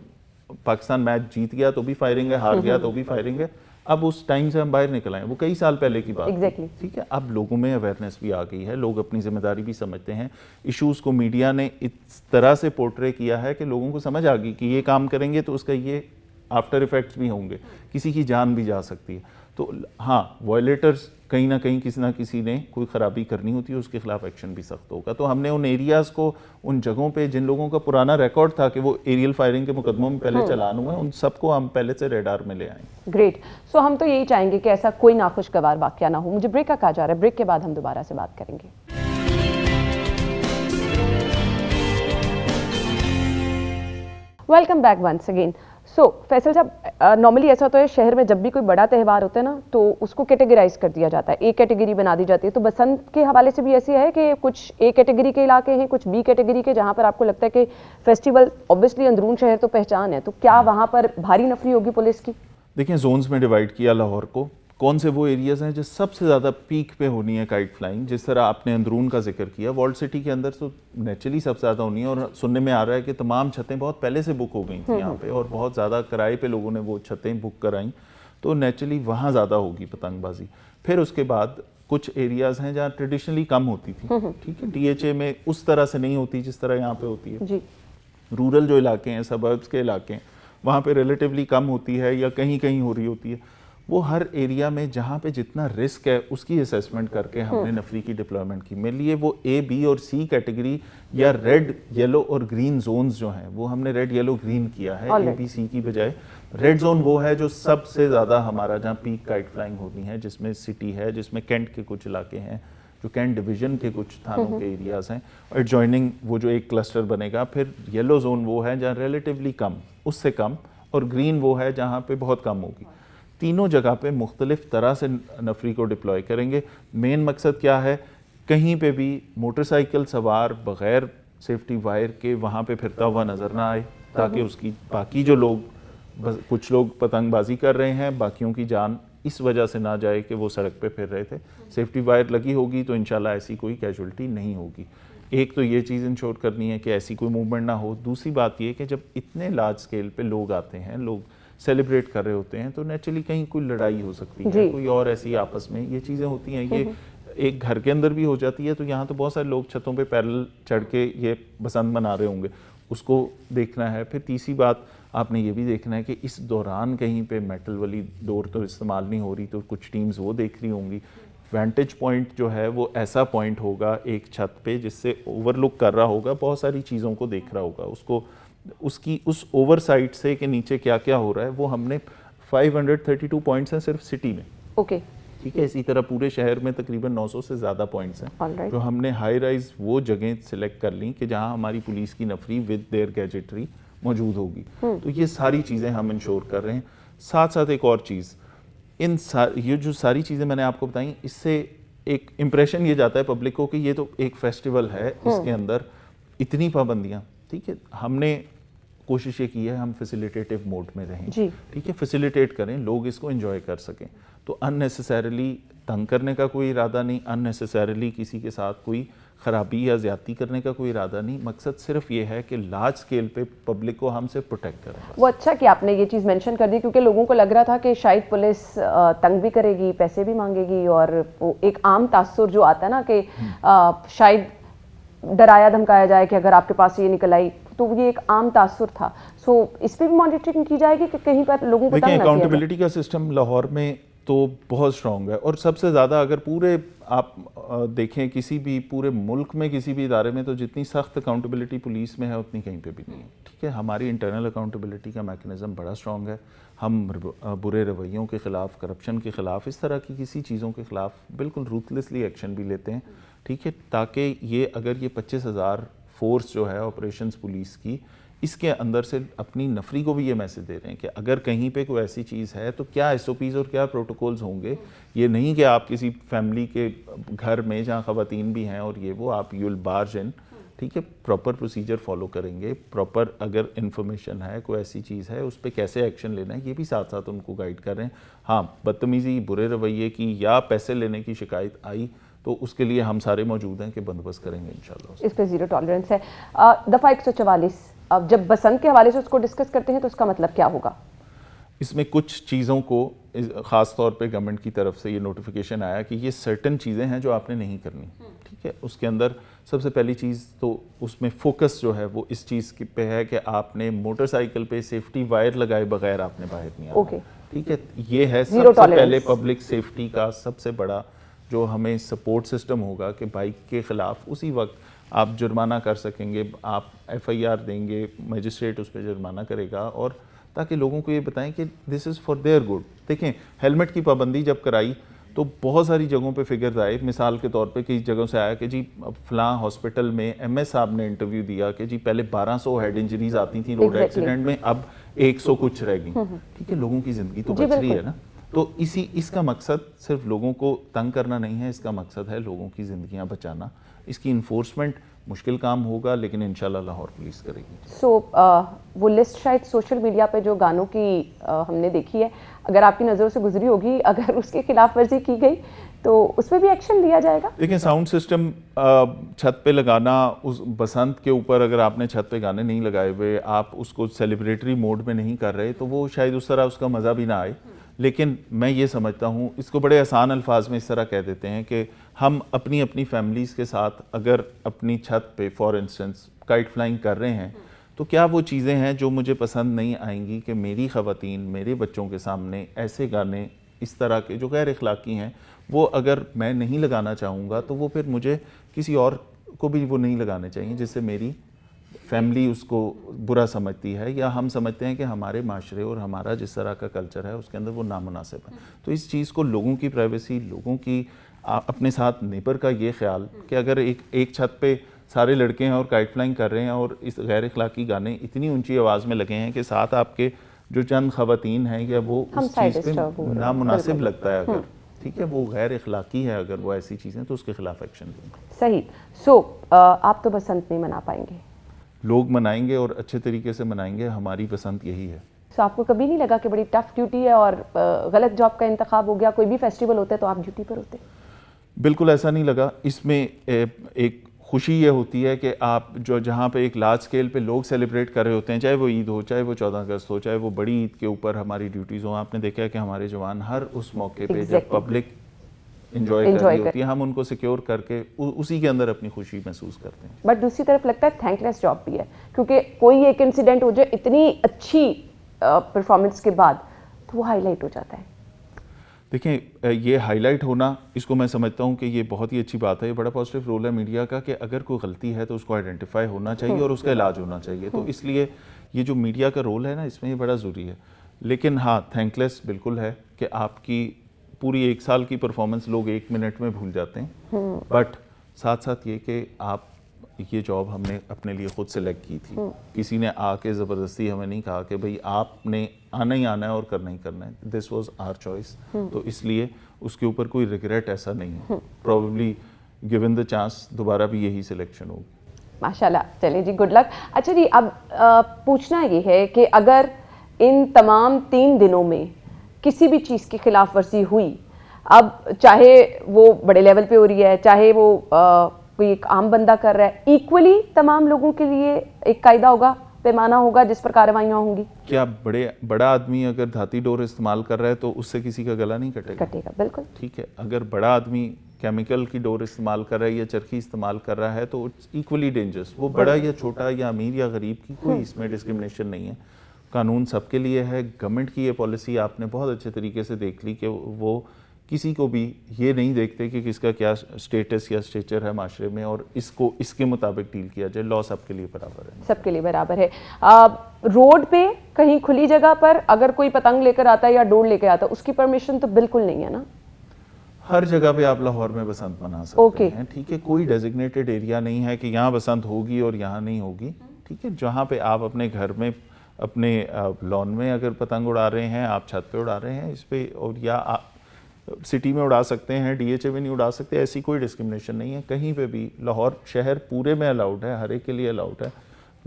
पाकिस्तान मैच जीत गया तो भी फायरिंग है, हार गया तो भी फायरिंग है। अब उस टाइम से हम बाहर निकल आए, वो कई साल पहले की बात exactly. ठीक है, अब लोगों में अवेयरनेस भी आ गई है, लोग अपनी जिम्मेदारी भी समझते हैं। इश्यूज़ को मीडिया ने इस तरह से पोर्ट्रे किया है कि लोगों को समझ आ गई कि ये काम करेंगे तो उसका ये आफ्टर इफेक्ट्स भी होंगे, किसी की जान भी जा सकती है। तो हाँ, वायलेटर्स कहीं ना कहीं किसी ना किसी ने कोई ख़राबी करनी होती है, उसके खिलाफ एक्शन भी सख्त होगा। तो हमने उन एरियाज़ को, उन जगहों पे जिन लोगों का पुराना रिकॉर्ड था कि वो एरियल फायरिंग के मुकदमों में पहले चालान हुए, उन सबको हम पहले से रेडार में ले आए। ग्रेट। सो हम तो यही चाहेंगे कि ऐसा कोई नाखुशगवार वाक़या ना हो। मुझे ब्रेक का कहा जा रहा है, ब्रेक के बाद हम दोबारा से बात करेंगे। Welcome back once again. So Faisal साहब, नॉर्मली ऐसा होता है शहर में जब भी कोई बड़ा त्यौहार होता है ना तो उसको कैटेगराइज कर दिया जाता है, एक कैटेगरी बना दी जाती है। तो बसंत के हवाले से भी ऐसी है कि कुछ ए कैटेगरी के इलाके हैं, कुछ बी कैटेगरी के, जहाँ पर आपको लगता है कि फेस्टिवल, ऑब्वियसली अंदरून शहर तो पहचान है, तो क्या वहाँ पर भारी नफरी होगी पुलिस की? देखिए, जोन्स में डिवाइड किया लाहौर को, कौन से वो एरियाज़ हैं जो सबसे ज़्यादा पीक पे होनी है काइट फ्लाइंग। जिस तरह आपने अंदरून का जिक्र किया, वर्ल्ड सिटी के अंदर तो नेचुरली सबसे ज़्यादा होनी है और सुनने में आ रहा है कि तमाम छतें बहुत पहले से बुक हो गई थी यहाँ पे और बहुत ज़्यादा किराए पे लोगों ने वो छतें बुक कराई, तो नेचुरली वहाँ ज़्यादा होगी पतंगबाजी। फिर उसके बाद कुछ एरियाज़ हैं जहाँ ट्रेडिशनली कम होती थी, ठीक है, DHA में उस तरह से नहीं होती जिस तरह यहाँ पे होती है जी। रूरल जो इलाके हैं, सबर्ब्स के इलाके हैं, वहाँ पे रिलेटिवली कम होती है या कहीं कहीं हो रही होती है। वो हर एरिया में जहाँ पे जितना रिस्क है उसकी असेसमेंट करके हमने नफरी की डिप्लॉयमेंट की। मेरे लिए वो A, B और C कैटेगरी या रेड, येलो और ग्रीन जोन्स जो हैं वो हमने रेड, येलो, ग्रीन किया है A, B, C की बजाय। रेड जोन वो है जो सबसे ज़्यादा हमारा, जहाँ पीक काइट फ्लाइंग होनी है, जिसमें सिटी है, जिसमें कैंट के कुछ इलाके हैं जो कैंट डिवीज़न के कुछ थानों के एरियाज़ हैं, और एडजॉइनिंग वो जो एक क्लस्टर बनेगा। फिर येलो जोन वो है जहाँ रिलेटिवली कम, उससे कम, और ग्रीन वो है जहाँ पे बहुत कम होगी। तीनों जगह पे मुख्तलिफ तरह से नफरी को डिप्लॉय करेंगे। मेन मकसद क्या है, कहीं पे भी मोटरसाइकिल सवार बग़ैर सेफ्टी वायर के वहाँ पे फिरता हुआ नज़र ना आए, ताकि उसकी बाकी जो लोग, कुछ लोग पतंगबाजी कर रहे हैं, बाकियों की जान इस वजह से ना जाए कि वो सड़क पे फिर रहे थे। सेफ्टी वायर लगी होगी तो इंशाल्लाह ऐसी कोई कैजुअल्टी नहीं होगी। एक तो ये चीज़ इंश्योर करनी है कि ऐसी कोई मूवमेंट ना हो। दूसरी बात ये कि जब इतने लार्ज स्केल पे लोग आते हैं, लोग सेलिब्रेट कर रहे होते हैं, तो नेचुरली कहीं कोई लड़ाई हो सकती है, कोई और ऐसी आपस में ये चीज़ें होती हैं। ये एक घर के अंदर भी हो जाती है, तो यहाँ तो बहुत सारे लोग छतों पे पैरेलल चढ़ के ये बसंत मना रहे होंगे, उसको देखना है। फिर तीसरी बात आपने ये भी देखना है कि इस दौरान कहीं पे मेटल वाली डोर तो इस्तेमाल नहीं हो रही, तो कुछ टीम्स वो देख रही होंगी। वेंटेज पॉइंट जो है वो ऐसा पॉइंट होगा एक छत पे जिससे ओवरलुक कर रहा होगा, बहुत सारी चीज़ों को देख रहा होगा, उसको उसकी उस ओवर साइड से कि नीचे क्या क्या हो रहा है वो हमने 532 पॉइंट्स हैं सिर्फ सिटी में। ओके, ठीक है। इसी तरह पूरे शहर में तकरीबन 900 से ज़्यादा पॉइंट्स हैं। तो हमने हाई राइज वो जगह सिलेक्ट कर ली कि जहां हमारी पुलिस की नफरी विद देयर गैजेटरी मौजूद होगी। तो ये सारी चीज़ें हम इंश्योर कर रहे हैं। साथ साथ एक और चीज़, ये जो सारी चीज़ें मैंने आपको बताई, इससे एक इम्प्रेशन ये जाता है पब्लिक को कि ये तो एक फेस्टिवल है, इसके अंदर इतनी पाबंदियाँ। ठीक है, हमने कोशिश ये की है हम फैसिलिटेटिव मोड में रहें। ठीक है, फैसिलिटेट करें, लोग इसको एंजॉय कर सकें। तो अननेसेसरीली तंग करने का कोई इरादा नहीं, अननेसेसरीली किसी के साथ कोई ख़राबी या ज़्यादती करने का कोई इरादा नहीं। मकसद सिर्फ ये है कि लार्ज स्केल पे पब्लिक को हमसे प्रोटेक्ट करें। वो अच्छा कि आपने ये चीज़ मेंशन कर दी, क्योंकि लोगों को लग रहा था कि शायद पुलिस तंग भी करेगी, पैसे भी मांगेगी, और वो एक आम तासुर जो आता है ना कि शायद डराया धमकाया जाए कि अगर आपके पास ये निकल आई, तो ये एक आम तासुर था। सो इस पर भी मॉनिटरिंग की जाएगी कि कहीं पर लोगों को तंग ना किया जाए। अकाउंटेबिलिटी का सिस्टम लाहौर में तो बहुत स्ट्रॉन्ग है, और सबसे ज़्यादा अगर पूरे आप देखें किसी भी पूरे मुल्क में किसी भी इदारे में, तो जितनी सख्त अकाउंटेबिलिटी पुलिस में है उतनी कहीं पे भी नहीं है। ठीक है, हमारी इंटरनल अकाउंटेबिलिटी का मैकेनिज़्म बड़ा स्ट्रॉन्ग है। हम बुरे रवैयों के ख़िलाफ़, करप्शन के ख़िलाफ़, इस तरह की किसी चीज़ों के ख़िलाफ़ बिल्कुल रूथलेसली एक्शन भी लेते हैं। ठीक है, ताकि ये अगर ये 25,000 फोर्स जो है ऑपरेशंस पुलिस की, इसके अंदर से अपनी नफरी को भी ये मैसेज दे रहे हैं कि अगर कहीं पे कोई ऐसी चीज़ है तो क्या SOPs और क्या प्रोटोकॉल्स होंगे। ये नहीं कि आप किसी फैमिली के घर में जहाँ ख़वातीन भी हैं और ये वो, आप यूल बार्ज इन। ठीक है, प्रॉपर प्रोसीजर फॉलो करेंगे, प्रॉपर अगर इन्फॉर्मेशन है, कोई ऐसी चीज़ है, उस पर कैसे एक्शन लेना है, ये भी साथ साथ उनको गाइड कर रहे हैं। हाँ, बदतमीज़ी, बुरे रवैये की या पैसे लेने की शिकायत आई तो उसके लिए हम सारे मौजूद हैं कि बंदोबस्त करेंगे इंशाल्लाह। इस पर ज़ीरो टॉलरेंस है। दफ़ा 144, अब जब बसंत के हवाले से उसको डिस्कस करते हैं तो उसका मतलब क्या होगा? इसमें कुछ चीज़ों को ख़ास तौर पे गवर्नमेंट की तरफ से ये नोटिफिकेशन आया कि ये सर्टन चीज़ें हैं जो आपने नहीं करनी। ठीक है, उसके अंदर सबसे पहली चीज़ तो उसमें फोकस जो है वो इस चीज़ पे है कि आपने मोटरसाइकिल पे सेफ्टी वायर लगाए बगैर आपने बाहर नहीं आना। ठीक है, ये है सबसे पहले पब्लिक सेफ्टी का सबसे बड़ा जो हमें सपोर्ट सिस्टम होगा कि बाइक के ख़िलाफ़ उसी वक्त आप जुर्माना कर सकेंगे, आप FIR देंगे, मजिस्ट्रेट उस पर जुर्माना करेगा, और ताकि लोगों को ये बताएं कि this is for their good. देखें, हेलमेट की पाबंदी जब कराई तो बहुत सारी जगहों पे फिगर्स आए। मिसाल के तौर पे कई जगहों से आया कि जी फ़लाँ हॉस्पिटल में MS साहब ने इंटरव्यू दिया कि जी पहले 1200 हेड इंजरीज आती थी रोड एक्सीडेंट में, अब 100 कुछ रह गई। ठीक है, लोगों की ज़िंदगी तो बच रही है ना। तो इसका मकसद सिर्फ लोगों को तंग करना नहीं है, इसका मकसद है लोगों की ज़िंदगियां बचाना। इसकी इन्फोर्समेंट मुश्किल काम होगा, लेकिन इंशाल्लाह लाहौर पुलिस करेगी। वो लिस्ट शायद सोशल मीडिया पे जो गानों की हमने देखी है, अगर आपकी नज़रों से गुजरी होगी, अगर उसके खिलाफ वर्जी की गई तो उस पर भी एक्शन लिया जाएगा। देखिए, साउंड सिस्टम छत पे लगाना, उस बसंत के ऊपर अगर आपने छत पे गाने नहीं लगाए हुए, आप उसको सेलिब्रेटरी मोड में नहीं कर रहे, तो वो शायद उस तरह उसका मज़ा भी ना आए। लेकिन मैं ये समझता हूँ, इसको बड़े आसान अल्फाज में इस तरह कह देते हैं कि हम अपनी अपनी फैमिलीज़ के साथ अगर अपनी छत पे फॉर इंस्टेंस काइट फ्लाइंग कर रहे हैं, तो क्या वो चीज़ें हैं जो मुझे पसंद नहीं आएंगी कि मेरी ख़वातीन, मेरे बच्चों के सामने ऐसे गाने इस तरह के जो गैर अखलाकी हैं, वो अगर मैं नहीं लगाना चाहूँगा, तो वो फिर मुझे किसी और को भी वो नहीं लगाने चाहिए, जिससे मेरी फैमिली उसको बुरा समझती है, या हम समझते हैं कि हमारे माशरे और हमारा जिस तरह का कल्चर है उसके अंदर वो नामुनासिब है। तो इस चीज़ को, लोगों की प्राइवेसी, लोगों की अपने साथ नेबर का ये ख्याल कि अगर एक छत पे सारे लड़के हैं और काइट फ्लाइंग कर रहे हैं और इस गैर अखलाकी गाने इतनी ऊंची आवाज़ में लगे हैं कि साथ आपके जो चंद खवातीन हैं या वो उस चीज़ पे नामुनासिब लगता है, अगर ठीक है वो गैर अखलाकी है, अगर वो ऐसी चीज़ें, तो उसके खिलाफ एक्शन लेंगे। सही। सो आप तो बसंत नहीं मना पाएंगे? लोग मनाएंगे और अच्छे तरीके से मनाएंगे, हमारी पसंद यही है। सो आपको कभी नहीं लगा कि बड़ी टफ ड्यूटी है और गलत जॉब का इंतखाब हो गया? कोई भी फेस्टिवल होता है तो आप ड्यूटी पर होते? बिल्कुल ऐसा नहीं लगा। इसमें एक खुशी ये होती है कि आप जो जहाँ पे एक लार्ज स्केल पे लोग सेलिब्रेट कर रहे होते हैं, चाहे वो ईद हो, चाहे वो 14 अगस्त हो, चाहे वो बड़ी ईद के ऊपर हमारी ड्यूटीज़ हो, आपने देखा है कि हमारे जवान हर उस मौके पे जब पब्लिक इंजॉय कर रही होती है, हम उनको सिक्योर करके उसी के अंदर अपनी खुशी महसूस करते हैं। बट दूसरी तरफ लगता है थैंकलेस जॉब भी है, क्योंकि कोई एक इंसिडेंट हो जाए इतनी अच्छी परफॉर्मेंस के बाद तो वो हाईलाइट हो जाता है। देखें, ये हाईलाइट होना, इसको मैं समझता हूँ कि ये बहुत ही अच्छी बात है, ये बड़ा पॉजिटिव रोल है मीडिया का कि अगर कोई गलती है तो उसको आइडेंटिफाई होना चाहिए और उसका इलाज होना चाहिए। तो इसलिए ये जो मीडिया का रोल है ना, इसमें ये बड़ा ज़रूरी है। लेकिन हाँ, थैंकलेस बिल्कुल है कि आपकी पूरी 1 साल की परफॉर्मेंस लोग 1 मिनट में भूल जाते हैं। बट साथ साथ ये कि आप, ये जॉब हमने अपने लिए खुद सेलेक्ट की थी, किसी ने आके ज़बरदस्ती हमें नहीं कहा कि भाई आपने आना ही आना है और करना ही करना है। This was our choice. तो इसलिए उसके ऊपर कोई रिग्रेट ऐसा नहीं है। प्रॉब्ली गिवन द चांस दोबारा भी यही सिलेक्शन होगी। माशाल्लाह। चलिए जी, गुड लक। अच्छा जी, अब पूछना ये है कि अगर इन तमाम 3 दिनों में किसी भी चीज़ की खिलाफ वर्जी हुई, अब चाहे वो बड़े लेवल पे हो रही है, चाहे वो कोई एक आम बंदा कर रहा है, इक्वली तमाम लोगों के लिए एक कायदा होगा, पैमाना होगा जिस पर कार्रवाइयाँ होंगी? क्या बड़ा आदमी अगर धाती डोर इस्तेमाल कर रहा है तो उससे किसी का गला नहीं कटेगा? बिल्कुल ठीक है। अगर बड़ा आदमी केमिकल की डोर इस्तेमाल कर रहा है या चरखी इस्तेमाल कर रहा है तो इट्स इक्वली डेंजरस। वो बड़ा या छोटा या अमीर या गरीब की कोई इसमें डिस्क्रिमिनेशन नहीं है। कानून सबके लिए है। गवर्नमेंट की ये पॉलिसी आपने बहुत अच्छे तरीके से देख ली कि वो किसी को भी ये नहीं देखते कि किसका क्या स्टेटस या स्टेचर है माशरे में, और इसको इसके मुताबिक डील किया जाए। लॉ सबके लिए बराबर है, सबके लिए बराबर है। रोड पे कहीं खुली जगह पर अगर कोई पतंग लेकर आता है या डोर लेकर आता है, उसकी परमिशन तो बिल्कुल नहीं है ना? हर जगह पे आप लाहौर में बसंत मना सकते हैं, ठीक है। कोई डेजिग्नेटेड एरिया नहीं है कि यहाँ बसंत होगी और यहाँ नहीं होगी, ठीक है। जहाँ पे आप अपने घर में, अपने लॉन में अगर पतंग उड़ा रहे हैं, आप छत पे उड़ा रहे हैं इस पे, और या सिटी में उड़ा सकते हैं, डीएचए में नहीं उड़ा सकते, ऐसी कोई डिस्क्रिमिनेशन नहीं है कहीं पे भी। लाहौर शहर पूरे में अलाउड है, हर एक के लिए अलाउड है,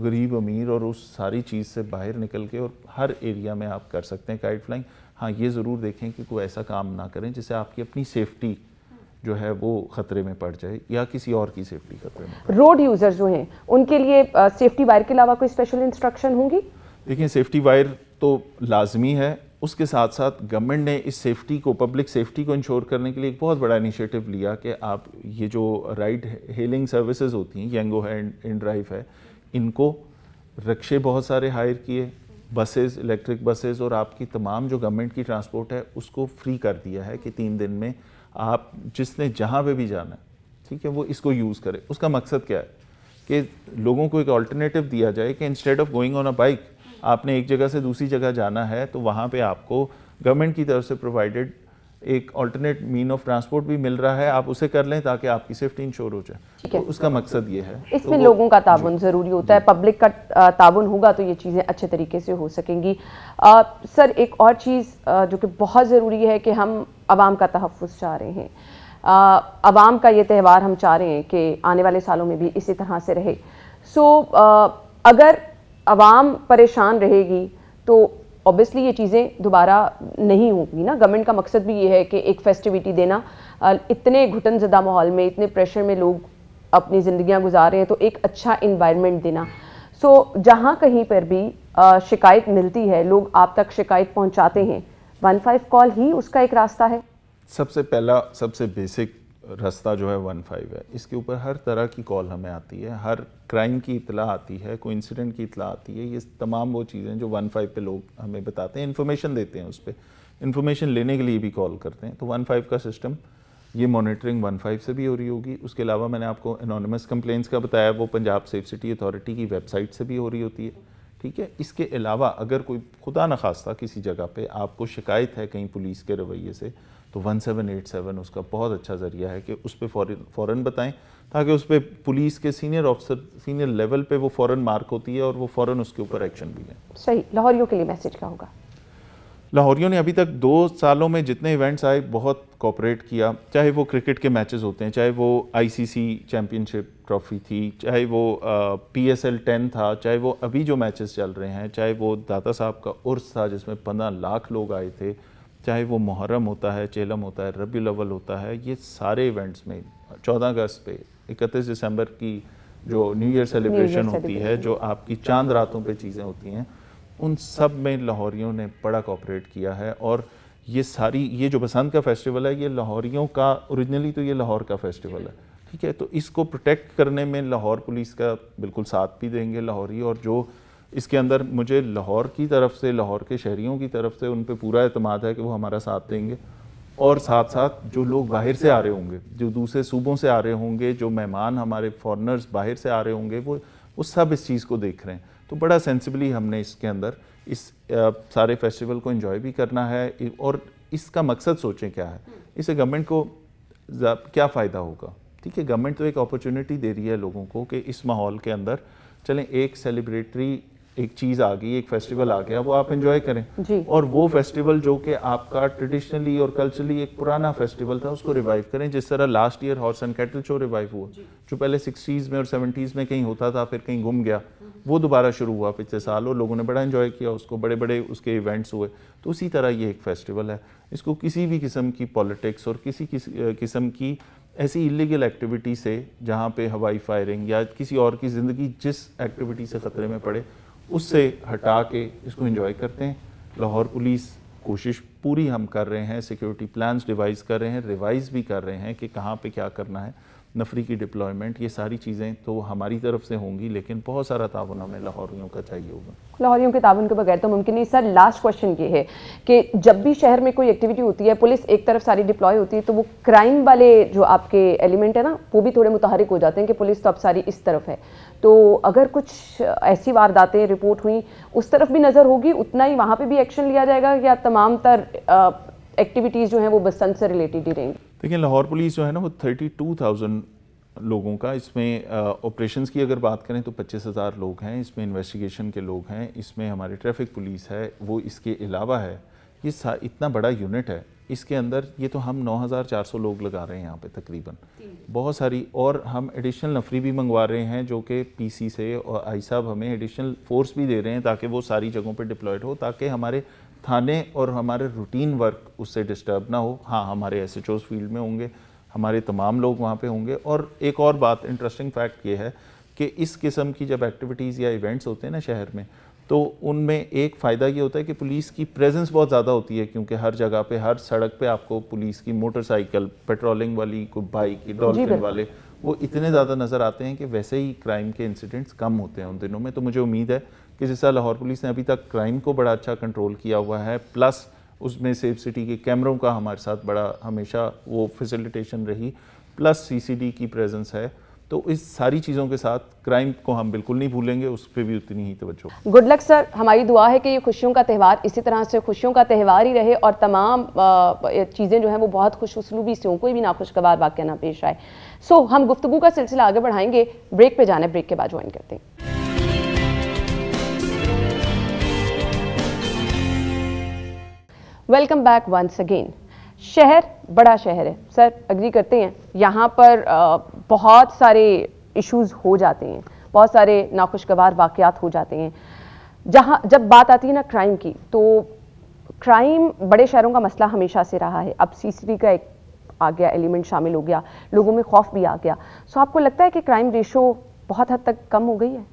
गरीब अमीर और उस सारी चीज़ से बाहर निकल के, और हर एरिया में आप कर सकते हैं काइट फ्लाइंग। हाँ, ये ज़रूर देखें कि कोई ऐसा काम ना करें जिससे आपकी अपनी सेफ्टी जो है वो ख़तरे में पड़ जाए या किसी और की सेफ्टी खतरे में। रोड यूज़र्स जो हैं उनके लिए सेफ्टी वायर के अलावा कोई स्पेशल इंस्ट्रक्शन होंगी? देखिए, सेफ्टी वायर तो लाजमी है, उसके साथ साथ गवर्नमेंट ने इस सेफ्टी को, पब्लिक सेफ्टी को इंश्योर करने के लिए एक बहुत बड़ा इनिशिएटिव लिया कि आप ये जो राइड हेलिंग सर्विसेज होती हैं, येंगो है, इन ड्राइव है, इनको रिक्शे बहुत सारे हायर किए, बसेस, इलेक्ट्रिक बसेस, और आपकी तमाम जो गवर्नमेंट की ट्रांसपोर्ट है उसको फ्री कर दिया है कि 3 दिन में आप जिसने जहाँ पे भी जाना है, ठीक है, वो इसको यूज़ करे। उसका मकसद क्या है कि लोगों को एक ऑल्टरनेटिव दिया जाए कि instead of going on a bike, आपने एक जगह से दूसरी जगह जाना है तो वहाँ पे आपको गवर्नमेंट की तरफ से प्रोवाइडेड एक ऑल्टरनेट मीन ऑफ ट्रांसपोर्ट भी मिल रहा है, आप उसे कर लें ताकि आपकी सेफ्टी इंश्योर हो जाए। तो उसका मकसद ये है। इसमें तो लोगों का ताबन ज़रूरी होता है, पब्लिक का ताबन होगा तो ये चीज़ें अच्छे तरीके से हो सकेंगी। सर, एक और चीज़ जो कि बहुत ज़रूरी है कि हम आवाम का तहफ़्फ़ुज़ चाह रहे हैं, आवाम का ये त्यौहार हम चाह रहे हैं कि आने वाले सालों में भी इसी तरह से रहे। अगर आवाम परेशान रहेगी तो ऑब्वियसली ये चीज़ें दोबारा नहीं होंगी ना। गवर्नमेंट का मकसद भी ये है कि एक फेस्टिविटी देना, इतने घुटन ज़दा माहौल में, इतने प्रेशर में लोग अपनी ज़िंदगियां गुजार रहे हैं, तो एक अच्छा इन्वायरमेंट देना। जहाँ कहीं पर भी शिकायत मिलती है, लोग आप तक शिकायत पहुँचाते हैं, 15 कॉल ही उसका एक रास्ता है। सबसे पहला, सबसे बेसिक रास्ता जो है 15 है। इसके ऊपर हर तरह की कॉल हमें आती है, हर क्राइम की इतला आती है, कोई इंसिडेंट की इतला आती है। ये तमाम वो चीज़ें जो 15 पे लोग हमें बताते हैं, इन्फॉर्मेशन देते हैं, उस पर इन्फॉर्मेशन लेने के लिए भी कॉल करते हैं। तो 15 का सिस्टम ये मॉनिटरिंग 15 से भी हो रही होगी। उसके अलावा मैंने आपको एनोनिमस कंप्लेंट्स का बताया, वो पंजाब सेफ सिटी अथॉरिटी की वेबसाइट से भी हो रही होती है, ठीक है। इसके अलावा अगर कोई खुदा न खास्ता किसी जगह पे आपको शिकायत है कहीं पुलिस के रवैये से, तो 1787 उसका बहुत अच्छा ज़रिया है कि उस पर फ़ौरन बताएं, ताकि उस पर पुलिस के सीनियर ऑफिसर, सीनियर लेवल पे वो फ़ौरन मार्क होती है और वो फ़ौरन उसके ऊपर एक्शन भी लें। सही। लाहौरियों के लिए मैसेज क्या होगा? लाहौरियों ने अभी तक 2 सालों में जितने इवेंट्स आए बहुत कोऑपरेट किया, चाहे वो क्रिकेट के मैचेस होते हैं, चाहे वो आईसीसी चैम्पियनशिप ट्रॉफी थी, चाहे वो PSL 10 था, चाहे वो अभी जो मैचेस चल रहे हैं, चाहे वो दाता साहब का उर्स था जिसमें 15 लाख लोग आए थे, चाहे वो मुहर्रम होता है, चेलम होता है, रबीउल अव्वल होता है, ये सारे इवेंट्स में 14 अगस्त पे, 31 दिसंबर की जो न्यू ईयर सेलिब्रेशन होती है, जो आपकी चांद रातों पे चीज़ें होती हैं, उन सब में लाहौरियों ने बड़ा कोऑपरेट किया है। और ये जो बसंत का फेस्टिवल है, ये लाहौरियों का ओरिजिनली तो ये लाहौर का फेस्टिवल है, ठीक है। तो इसको प्रोटेक्ट करने में लाहौर पुलिस का बिल्कुल साथ भी देंगे लाहौरी, और जो इसके अंदर मुझे लाहौर की तरफ से, लाहौर के शहरियों की तरफ से उन पे पूरा एतमाद है कि वो हमारा साथ देंगे। और साथ साथ जो लोग बाहर से आ रहे होंगे, जो दूसरे सूबों से आ रहे होंगे, जो मेहमान हमारे फॉरेनर्स बाहर से आ रहे होंगे, वो सब इस चीज़ को देख रहे हैं। तो बड़ा सेंसिबली हमने इसके अंदर इस सारे फेस्टिवल को एंजॉय भी करना है। और इसका मकसद सोचें क्या है, इससे गवर्नमेंट को क्या फ़ायदा होगा, ठीक है। गवर्नमेंट तो एक अपॉर्चुनिटी दे रही है लोगों को कि इस माहौल के अंदर चलें, एक सेलिब्रेटरी एक चीज़ आ गई, एक फेस्टिवल आ गया, वो आप एंजॉय करें जी। और वो फेस्टिवल जो कि आपका ट्रेडिशनली और कल्चरली एक पुराना फेस्टिवल था, उसको रिवाइव करें। जिस तरह last year horse and cattle show revive हुआ, जो पहले 60s में और 70s में कहीं होता था, फिर कहीं घूम गया, वो दोबारा शुरू हुआ पिछले साल, और लोगों ने बड़ा एंजॉय किया उसको, बड़े बड़े उसके इवेंट्स हुए। तो उसी तरह ये एक फेस्टिवल है, इसको किसी भी किस्म की पॉलिटिक्स और किसी किस्म की ऐसी इलीगल एक्टिविटी से, जहाँ पे हवाई फायरिंग या किसी और की ज़िंदगी जिस एक्टिविटी से ख़तरे में पड़े, उससे हटा के इसको एंजॉय करते हैं। लाहौर पुलिस कोशिश पूरी हम कर रहे हैं, सिक्योरिटी प्लान्स डिवाइस कर रहे हैं, रिवाइज़ भी कर रहे हैं कि कहाँ पे क्या करना है, नफरी की डिप्लॉयमेंट, ये सारी चीज़ें तो हमारी तरफ से होंगी, लेकिन बहुत सारा ताउन हमें लाहौरियों का चाहिए होगा। लाहौरियों के ताउन के बगैर तो मुमकिन नहीं। सर, लास्ट क्वेश्चन ये है कि जब भी शहर में कोई एक्टिविटी होती है, पुलिस एक तरफ सारी डिप्लॉय होती है, तो वो क्राइम वाले जो आपके एलिमेंट है ना, वो भी थोड़े मुतहरिक हो जाते हैं कि पुलिस तो अब सारी इस तरफ है। तो अगर कुछ ऐसी वारदातें रिपोर्ट हुई, उस तरफ भी नज़र होगी, उतना ही वहाँ पे भी एक्शन लिया जाएगा, या तमाम तर एक्टिविटीज़ जो हैं वो बसंत से रिलेटेड ही रहेंगी? देखिए, लाहौर पुलिस जो है ना, वो 32,000 लोगों का, इसमें ऑपरेशंस की अगर बात करें तो 25,000 लोग हैं, इसमें इन्वेस्टिगेशन के लोग हैं, इसमें हमारी ट्रैफिक पुलिस है, वो इसके अलावा है। ये इतना बड़ा यूनिट है, इसके अंदर ये तो हम 9,400 लोग लगा रहे हैं यहाँ पे तकरीबन, बहुत सारी, और हम एडिशनल नफरी भी मंगवा रहे हैं जो कि PC से, और आई साहब हमें एडिशनल फोर्स भी दे रहे हैं ताकि वो सारी जगहों पे डिप्लॉयड हो, ताकि हमारे थाने और हमारे रूटीन वर्क उससे डिस्टर्ब ना हो। हाँ, हमारे SHOs फील्ड में होंगे, हमारे तमाम लोग वहाँ पे होंगे। और एक और बात, इंटरेस्टिंग फैक्ट ये है कि इस किस्म की जब एक्टिविटीज़ या इवेंट्स होते हैं ना शहर में, तो उनमें एक फ़ायदा ये होता है कि पुलिस की प्रेजेंस बहुत ज़्यादा होती है, क्योंकि हर जगह पे, हर सड़क पे आपको पुलिस की मोटरसाइकिल, पेट्रोलिंग वाली, कोई बाइक, डॉल्फिन वाले, वो इतने ज़्यादा नज़र आते हैं कि वैसे ही क्राइम के इंसिडेंट्स कम होते हैं उन दिनों में। तो मुझे उम्मीद है कि जिस तरह लाहौर पुलिस ने अभी तक क्राइम को बड़ा अच्छा कंट्रोल किया हुआ है, प्लस उसमें सेफ सिटी के कैमरों का हमारे साथ बड़ा हमेशा वो फैसिलिटेशन रही, प्लस CCD की प्रेजेंस है, तो इस सारी चीज़ों के साथ क्राइम को हम बिल्कुल नहीं भूलेंगे, उस पर भी उतनी ही तवज्जो। Good luck sir. हमारी दुआ है कि ये खुशियों का त्यौहार इसी तरह से खुशियों का त्यौहार ही रहे, और तमाम चीज़ें जो हैं वो बहुत खुश उसलूबी से हों, कोई भी नाखुशगवार वाक़या ना पेश आए। सो हम गुफ्तगू का सिलसिला आगे बढ़ाएंगे, ब्रेक पे जाना है, ब्रेक के बाद ज्वाइन करते हैं। Welcome back once again. शहर बड़ा शहर है सर, एग्री करते हैं, यहाँ पर बहुत सारे इश्यूज़ हो जाते हैं, बहुत सारे नाखुशगवार वाक़यात हो जाते हैं। जब बात आती है ना क्राइम की, तो क्राइम बड़े शहरों का मसला हमेशा से रहा है। अब CCD का एक आ गया, एलिमेंट शामिल हो गया, लोगों में खौफ भी आ गया। सो आपको लगता है कि क्राइम रेशो बहुत हद तक कम हो गई है?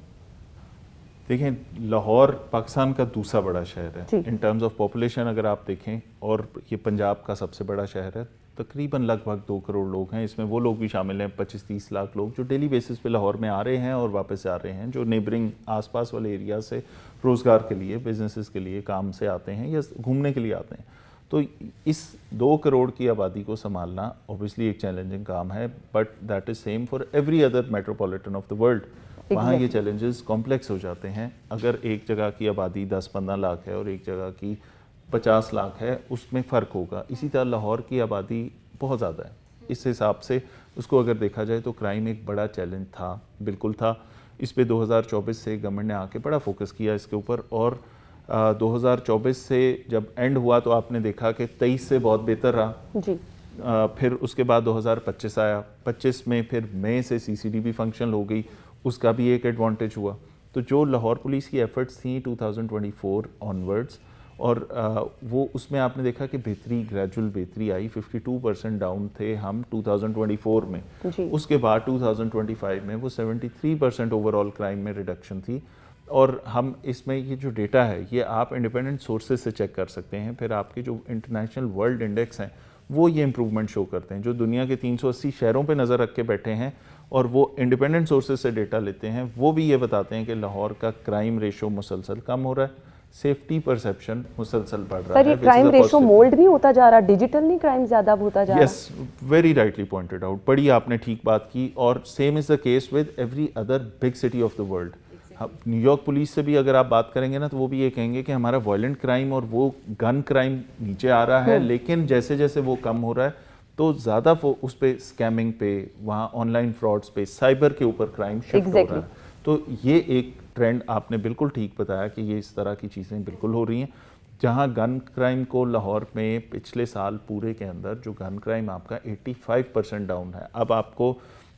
देखें, लाहौर पाकिस्तान का दूसरा बड़ा शहर है इन टर्म्स ऑफ पॉपुलेशन अगर आप देखें, और ये पंजाब का सबसे बड़ा शहर है। तकरीबन लगभग 2 करोड़ लोग हैं, इसमें वो लोग भी शामिल हैं 25-30 लाख लोग जो डेली बेसिस पे लाहौर में आ रहे हैं और वापस जा रहे हैं, जो नेबरिंग आसपास वाले एरिया से रोज़गार के लिए, बिजनेसेस के लिए, काम से आते हैं या घूमने के लिए आते हैं। तो इस 2 करोड़ की आबादी को संभालना ऑब्वियसली एक चैलेंजिंग काम है, but that is same for every other metropolitan of the world. वहाँ ये चैलेंजेस कॉम्प्लेक्स हो जाते हैं। अगर एक जगह की आबादी 10-15 लाख है और एक जगह की 50 लाख है, उसमें फ़र्क होगा। इसी तरह लाहौर की आबादी बहुत ज़्यादा है, इस हिसाब से उसको अगर देखा जाए तो क्राइम एक बड़ा चैलेंज था, बिल्कुल था। इस पे 2024 से गवर्नमेंट ने आके बड़ा फोकस किया इसके ऊपर, और 2024 से जब एंड हुआ तो आपने देखा कि 23 से बहुत बेहतर रहा जी। फिर उसके बाद 2025 आया, 25 में फिर मई से सीसीडी भी फंक्शनल हो गई, उसका भी एक एडवांटेज हुआ। तो जो लाहौर पुलिस की एफर्ट्स थी 2024 ऑनवर्ड्स, और वो उसमें आपने देखा कि बेहतरी, ग्रेजुअल बेहतरी आई। 52% डाउन थे हम 2024 में जी। उसके बाद 2025 में वो 73% ओवरऑल क्राइम में रिडक्शन थी। और हम इसमें ये जो डेटा है ये आप इंडिपेंडेंट सोर्सेज से चेक कर सकते हैं। फिर आपके जो इंटरनेशनल वर्ल्ड इंडेक्स हैं वो ये इंप्रूवमेंट शो करते हैं, जो दुनिया के 380 शहरों पे नज़र रख के बैठे हैं और वो इंडिपेंडेंट सोर्सेज से डेटा लेते हैं, वो भी ये बताते हैं कि लाहौर का क्राइम रेशो मुसलसल कम हो रहा है, सेफ्टी परसेप्शन मुसलसल बढ़ रहा है। सर, ये क्राइम रेशो मोल्ड भी होता जा रहा, डिजिटल नहीं क्राइम ज़्यादा होता जा रहा। Yes, very rightly pointed out, बड़ी आपने ठीक बात की। और same is the case with every other big city of the world. New York police से भी अगर आप बात करेंगे ना तो वो भी ये कहेंगे कि हमारा वायलेंट क्राइम और वो गन क्राइम नीचे आ रहा है, लेकिन जैसे जैसे वो कम हो रहा है तो ज़्यादा उस पे स्कैमिंग पे, वहाँ ऑनलाइन फ्रॉड्स पे, साइबर के ऊपर क्राइम शिफ्ट हो रहा है। तो ये एक ट्रेंड आपने बिल्कुल ठीक बताया कि ये इस तरह की चीज़ें बिल्कुल हो रही हैं। जहाँ गन क्राइम को लाहौर में पिछले साल पूरे के अंदर जो गन क्राइम आपका 85% डाउन है। अब आपको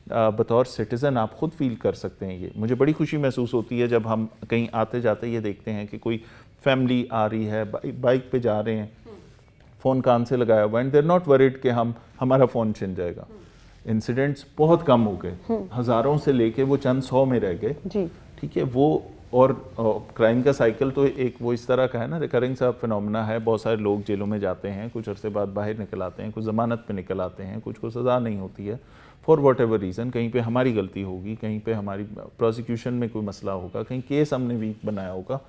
बतौर सिटीज़न आप खुद फील कर सकते हैं। ये मुझे बड़ी खुशी महसूस होती है जब हम कहीं आते जाते ये देखते हैं कि कोई फैमिली आ रही है, बाइक पे जा रहे हैं, फ़ोन कान से लगाया हुआ, एंड देर नॉट वरीड कि हमारा फ़ोन छिन जाएगा। इंसिडेंट्स बहुत कम हो गए, हज़ारों से लेके वो चंद 100 में रह गए जी। ठीक है, वो और क्राइम का साइकिल तो एक वो इस तरह का है ना, रिकरिंग सा फिनोमेना है। बहुत सारे लोग जेलों में जाते हैं, कुछ अरसे बाद बाहर निकल आते हैं, कुछ ज़मानत पे निकल आते हैं, कुछ को सज़ा नहीं होती है फॉर वॉट एवर रीज़न। कहीं पे हमारी गलती होगी, कहीं पे हमारी प्रोसिक्यूशन में कोई मसला होगा, कहीं केस हमने वीक बनाया होगा।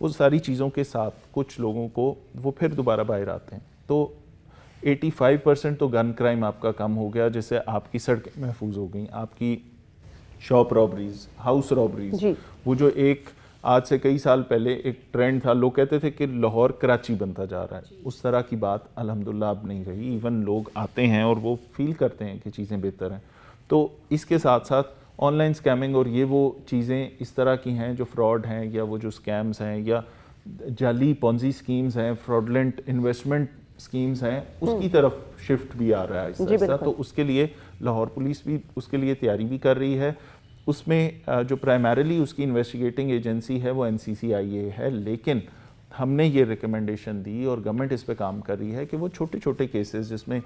वो सारी चीज़ों के साथ कुछ लोगों को वो फिर दोबारा बाहर आते हैं। तो 85% तो गन क्राइम आपका कम हो गया, जिससे आपकी सड़कें महफूज हो गई, आपकी शॉप रॉबरीज, हाउस रॉबरीज। वो जो एक आज से कई साल पहले एक ट्रेंड था, लोग कहते थे कि लाहौर कराची बनता जा रहा है, उस तरह की बात अल्हम्दुलिल्लाह अब नहीं रही। इवन लोग आते हैं और वो फील करते हैं कि चीज़ें बेहतर हैं। तो इसके साथ साथ ऑनलाइन स्कैमिंग और ये वो चीज़ें इस तरह की हैं जो फ्रॉड हैं, या वो जो स्कैम्स हैं, या जाली पोंजी स्कीम्स हैं, फ्रॉडलेंट इन्वेस्टमेंट स्कीम्स हैं, उसकी तरफ शिफ्ट भी आ रहा है इस तरह। तो उसके लिए लाहौर पुलिस भी उसके लिए तैयारी भी कर रही है। उसमें जो प्राइमरीली उसकी इन्वेस्टिगेटिंग एजेंसी है वो NCCIA है, लेकिन हमने ये रिकमेंडेशन दी और गवर्नमेंट इस पे काम कर रही है कि वो छोटे छोटे केसेस जिसमें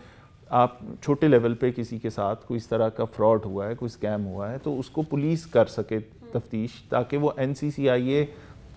आप छोटे लेवल पे किसी के साथ कोई इस तरह का फ्रॉड हुआ है, कोई स्कैम हुआ है, तो उसको पुलिस कर सके तफ्तीश, ताकि वो NCCIA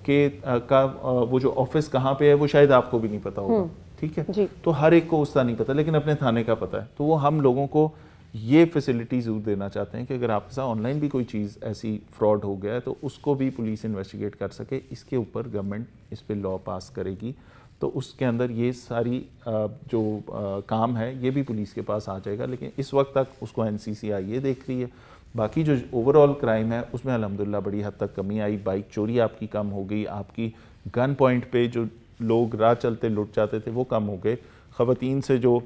के का वो जो ऑफिस कहाँ पे है वो शायद आपको भी नहीं पता होगा। ठीक है, तो हर एक को उसका नहीं पता, लेकिन अपने थाने का पता है। तो वो हम लोगों को ये फैसिलिटी ज़रूर देना चाहते हैं कि अगर आपके साथ ऑनलाइन भी कोई चीज़ ऐसी फ्रॉड हो गया है तो उसको भी पुलिस इन्वेस्टिगेट कर सके। इसके ऊपर गवर्नमेंट इस पे लॉ पास करेगी, तो उसके अंदर ये सारी जो काम है ये भी पुलिस के पास आ जाएगा। लेकिन इस वक्त तक उसको NCCIA देख रही है। बाकी जो ओवरऑल क्राइम है उसमें अल्हम्दुलिल्लाह बड़ी हद तक कमी आई। बाइक चोरी आपकी कम हो गई, आपकी गन पॉइंट पे जो लोग राह चलते लुट जाते थे वो कम हो गए, ख़वातीन से जो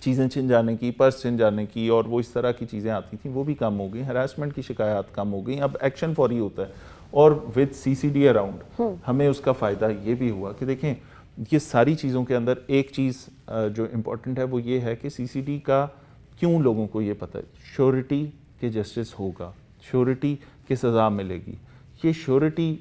चीज़ें छिन जाने की, पर्स छिन जाने की और वो इस तरह की चीज़ें आती थी वो भी कम हो गई, हरासमेंट की शिकायत कम हो गई। अब एक्शन फौरी होता है, और विद CCD अराउंड हमें उसका फ़ायदा ये भी हुआ कि देखें ये सारी चीज़ों के अंदर एक चीज़ जो इम्पोर्टेंट है वो ये है कि CCD का क्यों लोगों को ये पता है, श्योरिटी के जस्टिस होगा, श्योरिटी की सज़ा मिलेगी। ये श्योरिटी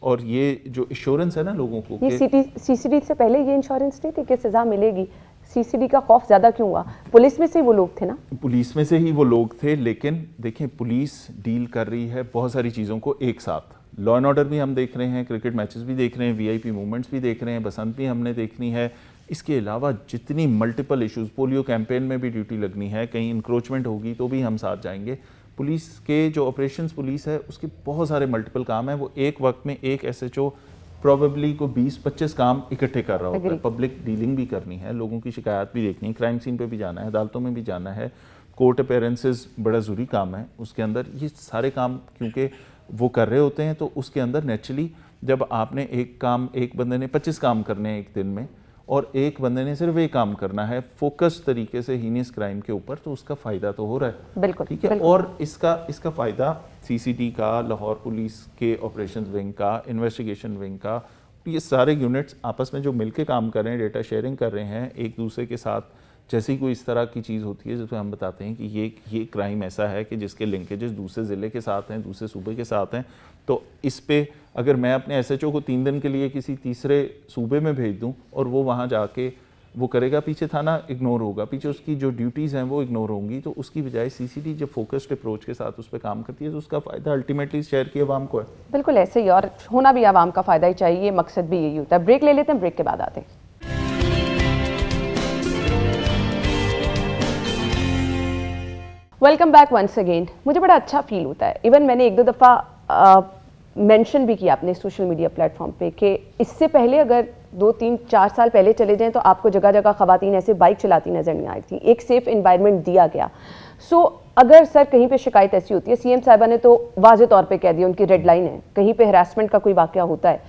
और ये जो इंश्योरेंस है ना लोगों को, ये CCD से पहले ये इंश्योरेंस नहीं थी कि सज़ा मिलेगी, CCD का खौफ ज़्यादा क्यों हुआ? पुलिस में से वो लोग थे ना, पुलिस में से ही वो लोग थे। लेकिन देखें पुलिस डील कर रही है बहुत सारी चीज़ों को एक साथ। लॉ एंड ऑर्डर भी हम देख रहे हैं, क्रिकेट मैचेस भी देख रहे हैं, VIP मूवमेंट्स भी देख रहे हैं, बसंत भी हमने देखनी है। इसके अलावा जितनी मल्टीपल इश्यूज़, पोलियो कैंपेन में भी ड्यूटी लगनी है, कहीं इंक्रोचमेंट होगी तो भी हम साथ जाएंगे। पुलिस के जो ऑपरेशंस पुलिस है उसके बहुत सारे मल्टीपल काम है। वो एक वक्त में एक SHO प्रॉबेबली को 20-25 काम इकट्ठे कर रहा होता है। Agree. पब्लिक डीलिंग भी करनी है, लोगों की शिकायत भी देखनी है, क्राइम सीन पे भी जाना है, अदालतों में भी जाना है, कोर्ट अपेयरेंसेस बड़ा ज़रूरी काम है उसके अंदर। ये सारे काम क्योंकि वो कर रहे होते हैं तो उसके अंदर नेचुरली जब आपने एक काम, एक बंदे ने 25 काम करने हैं एक दिन में और एक बंदे ने सिर्फ एक काम करना है फोकस तरीके से हीनियस क्राइम के ऊपर, तो उसका फ़ायदा तो हो रहा है। बिल्कुल, ठीक है। बिल्कुल। और इसका फ़ायदा सीसीटी का, लाहौर पुलिस के ऑपरेशन विंग का, इन्वेस्टिगेशन विंग का, ये सारे यूनिट्स आपस में जो मिलके काम कर रहे हैं, डेटा शेयरिंग कर रहे हैं एक दूसरे के साथ। जैसे ही कोई इस तरह की चीज़ होती है जिसमें हम बताते हैं कि ये क्राइम ऐसा है कि जिसके लिंकेजेस दूसरे ज़िले के साथ हैं, दूसरे सूबे के साथ हैं, तो इस पे अगर मैं अपने एसएचओ को 3 दिन के लिए किसी तीसरे सूबे में भेज दूं और वो वहाँ जाके वो करेगा, पीछे थाना इग्नोर होगा, पीछे उसकी जो ड्यूटीज़ हैं वो इग्नोर होंगी, तो उसकी बजाय सीसीटी जब फोकस्ड अप्रोच के साथ उस पर काम करती है तो उसका फ़ायदा अल्टीमेटली शहर की आवाम को है। बिल्कुल ऐसे ही, और होना भी आवाम का फ़ायदा ही चाहिए, मकसद भी यही होता है। ब्रेक ले लेते हैं, ब्रेक के बाद आते हैं। Welcome back once again. मुझे बड़ा अच्छा फील होता है, इवन मैंने 1-2 दफ़ा मेंशन भी किया अपने सोशल मीडिया प्लेटफॉर्म पे कि इससे पहले अगर 2-3-4 साल पहले चले जाएं तो आपको जगह जगह ख़वातीन ऐसे बाइक चलाती नज़र नहीं आई थी, एक सेफ इन्वायरमेंट दिया गया। सो अगर सर कहीं पे शिकायत ऐसी होती है, सीएम साहिबा ने तो वाज़े तौर पे कह दिया, उनकी रेड लाइन है, कहीं पे हरासमेंट का कोई वाक़या होता है,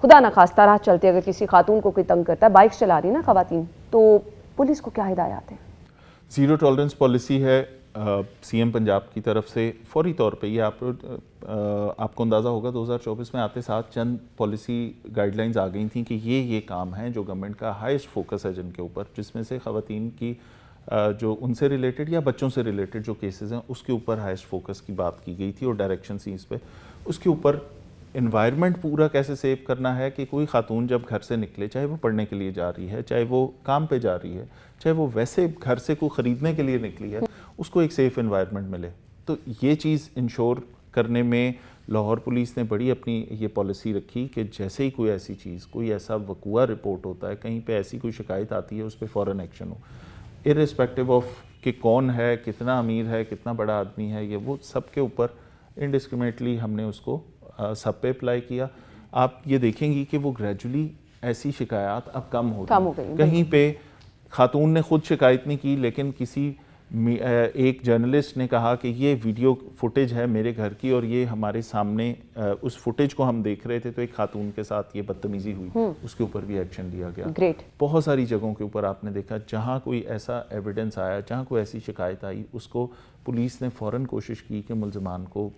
खुदा ना खास्ता राह चलते अगर किसी खातून को कोई तंग करता है, बाइक चला रही ना ख़वातीन, तो पुलिस को क्या हिदायत है? ज़ीरो टॉलरेंस पॉलिसी है सीएम पंजाब की तरफ से फौरी तौर पे। ये आपको अंदाज़ा होगा 2024 में आते साथ चंद पॉलिसी गाइडलाइंस आ गई थी कि ये काम हैं जो गवर्नमेंट का हाईएस्ट फोकस है जिनके ऊपर, जिसमें से ख़वातीन की जो उनसे रिलेटेड या बच्चों से रिलेटेड जो केसेस हैं उसके ऊपर हाईएस्ट फोकस की बात की गई थी और डायरेक्शन सी इस पे। उसके ऊपर इन्वायरमेंट पूरा कैसे सेव करना है कि कोई खातून जब घर से निकले, चाहे वो पढ़ने के लिए जा रही है, चाहे वो काम पे जा रही है, चाहे वो वैसे घर से कोई ख़रीदने के लिए निकली है, उसको एक सेफ़ इन्वायरमेंट मिले। तो ये चीज़ इंश्योर करने में लाहौर पुलिस ने बड़ी अपनी ये पॉलिसी रखी कि जैसे ही कोई ऐसी चीज़, कोई ऐसा वकूआ रिपोर्ट होता है, कहीं पे ऐसी कोई शिकायत आती है, उस पर फ़ौरन एक्शन हो, इर्रिस्पेक्टिव ऑफ कि कौन है, कितना अमीर है, कितना बड़ा आदमी है, ये वो सब के ऊपर इनडिस्क्रिमिनेटली हमने उसको सब पे अप्लाई किया। आप ये देखेंगी कि वो ग्रेजुअली ऐसी शिकायत अब कम हो गई। कहीं पे खातून ने खुद शिकायत नहीं की, लेकिन किसी एक जर्नलिस्ट ने कहा कि ये वीडियो फुटेज है मेरे घर की और ये हमारे सामने उस फुटेज को हम देख रहे थे तो एक खातून के साथ ये बदतमीजी हुई, उसके ऊपर भी एक्शन लिया गया। ग्रेट। बहुत सारी जगहों के ऊपर आपने देखा जहाँ कोई ऐसा एविडेंस आया, जहाँ कोई ऐसी शिकायत आई, उसको पुलिस ने फ़ौरन कोशिश की कि मुल्ज़िमान को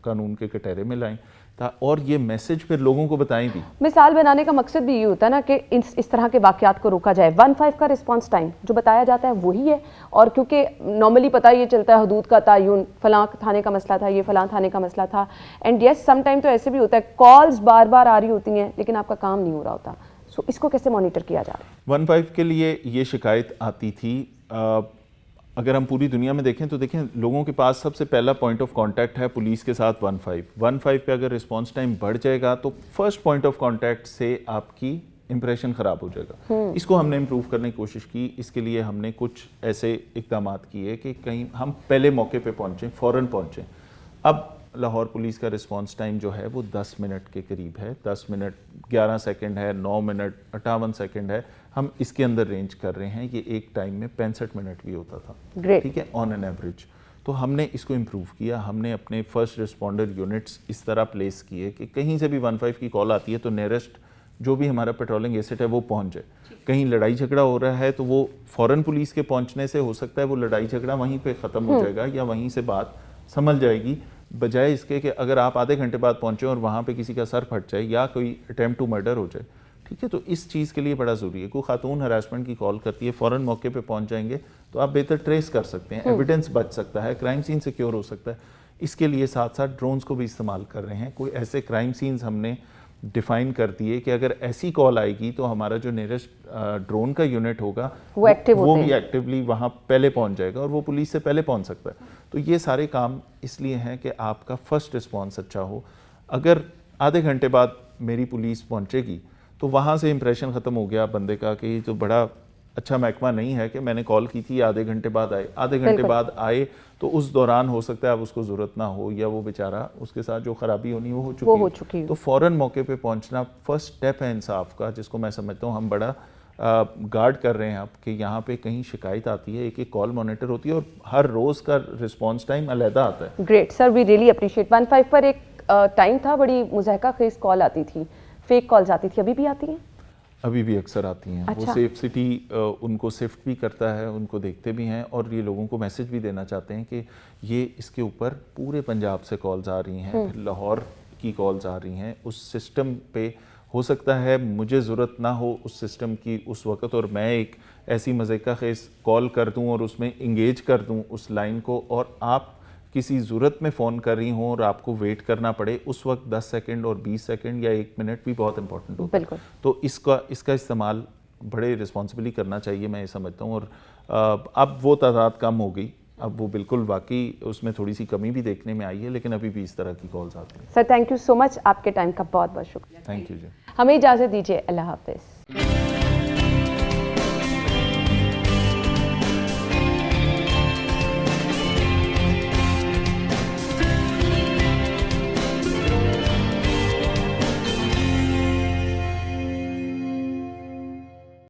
कानून के कटहरे में लाएं और ये मैसेज फिर लोगों को बताएं भी। मिसाल बनाने का मकसद भी ये होता है ना कि इस तरह के वाक़यात को रोका जाए। 1-5 का रिस्पांस टाइम जो बताया जाता है वही है, और क्योंकि नॉर्मली पता ये चलता है हदूद का तयन, फलां थाने का मसला था, ये फलां थाने का मसला था, एंड येस सम टाइम तो ऐसे भी होता है कॉल्स बार बार आ रही होती हैं लेकिन आपका काम नहीं हो रहा होता। सो इसको कैसे मॉनिटर किया जा रहा है? 1-5 के लिए ये शिकायत आती थी। अगर हम पूरी दुनिया में देखें तो देखें लोगों के पास सबसे पहला पॉइंट ऑफ कांटेक्ट है पुलिस के साथ 1-5 पे अगर रिस्पांस टाइम बढ़ जाएगा तो फर्स्ट पॉइंट ऑफ कांटेक्ट से आपकी इंप्रेशन ख़राब हो जाएगा। इसको हमने इम्प्रूव करने की कोशिश की। इसके लिए हमने कुछ ऐसे इक़दाम किए कि कहीं हम पहले मौके पे पहुँचें, फ़ौरन पहुँचें। अब लाहौर पुलिस का रिस्पांस टाइम जो है वो 10 मिनट के करीब है। 10 मिनट 11 सेकंड है, 9 मिनट 58 सेकंड है, हम इसके अंदर रेंज कर रहे हैं। ये एक टाइम में 65 मिनट भी होता था, ठीक है, ऑन एन एवरेज। तो हमने इसको इम्प्रूव किया। हमने अपने फर्स्ट रिस्पॉन्डर यूनिट्स इस तरह प्लेस किए कि कहीं से भी 1-5 की कॉल आती है तो नियरेस्ट जो भी हमारा पेट्रोलिंग एसेट है वो पहुंच जाए। कहीं लड़ाई झगड़ा हो रहा है तो वो फ़ौरन पुलिस के पहुंचने से हो सकता है वो लड़ाई झगड़ा वहीं पे ख़त्म हो जाएगा या वहीं से बात संभल जाएगी, बजाय इसके कि अगर आप आधे घंटे बाद पहुंचे और वहाँ पे किसी का सर फट जाए या कोई अटेम्प्ट टू मर्डर हो जाए। ठीक है, तो इस चीज़ के लिए बड़ा ज़रूरी है। कोई खातून हरासमेंट की कॉल करती है, फ़ौरन मौके पे पहुंच जाएंगे तो आप बेहतर ट्रेस कर सकते हैं, एविडेंस बच सकता है, क्राइम सीन सिक्योर हो सकता है। इसके लिए साथ साथ ड्रोन्स को भी इस्तेमाल कर रहे हैं। कोई ऐसे क्राइम सीन्स हमने डिफ़ाइन कर दिए कि अगर ऐसी कॉल आएगी तो हमारा जो नियरेस्ट ड्रोन का यूनिट होगा वो भी एक्टिवली वहाँ पहले पहुँच जाएगा और वो पुलिस से पहले पहुँच सकता है। तो ये सारे काम इसलिए हैं कि आपका फर्स्ट रिस्पॉन्स अच्छा हो। अगर आधे घंटे बाद मेरी पुलिस पहुँचेगी तो वहाँ से इंप्रेशन ख़त्म हो गया बंदे का कि तो बड़ा अच्छा महकमा नहीं है कि मैंने कॉल की थी आधे घंटे बाद आए, आधे घंटे बिल्कुल। बाद आए तो उस दौरान हो सकता है अब उसको ज़रूरत ना हो, या वो बेचारा उसके साथ जो ख़राबी होनी वो हो चुकी है। तो फ़ौरन मौके पे पहुंचना फर्स्ट स्टेप है इंसाफ का, जिसको मैं समझता हूँ हम बड़ा गार्ड कर रहे हैं अब कि यहाँ पे कहीं शिकायत आती है, एक एक कॉल मॉनिटर होती है और हर रोज़ का रिस्पॉन्स टाइम अलहदा आता है। Great sir, we really appreciate. 15 पर एक टाइम था बड़ी मुज़हका खेज कॉल आती थी, फेक कॉल्स आती थी, अभी भी आती हैं? अभी भी अक्सर आती हैं। अच्छा। वो सेफ सिटी उनको शिफ्ट भी करता है, उनको देखते भी हैं और ये लोगों को मैसेज भी देना चाहते हैं कि ये इसके ऊपर पूरे पंजाब से कॉल्स आ रही हैं, फिर लाहौर की कॉल्स आ रही हैं। उस सिस्टम पे हो सकता है मुझे ज़रूरत ना हो उस सिस्टम की उस वक़्त, और मैं एक ऐसी मज़ाक़ा खेज़ कॉल कर दूं और उसमें इंगेज कर दूं उस लाइन को, और आप किसी ज़रूरत में फ़ोन कर रही हों और आपको वेट करना पड़े, उस वक्त 10 सेकंड और 20 सेकंड या 1 मिनट भी बहुत इंपॉर्टेंट होता है। बिल्कुल। तो इसका इस्तेमाल बड़े रिस्पॉन्सिबली करना चाहिए, मैं ये समझता हूँ। और अब वो तादाद कम हो गई, अब वो बिल्कुल वाकई उसमें थोड़ी सी कमी भी देखने में आई है, लेकिन अभी भी इस तरह की कॉल्स आती हैं। Sir thank you so much, आपके टाइम का बहुत बहुत शुक्रिया। थैंक यू जी। हमें इजाज़त दीजिए, अल्लाह हाफिज़।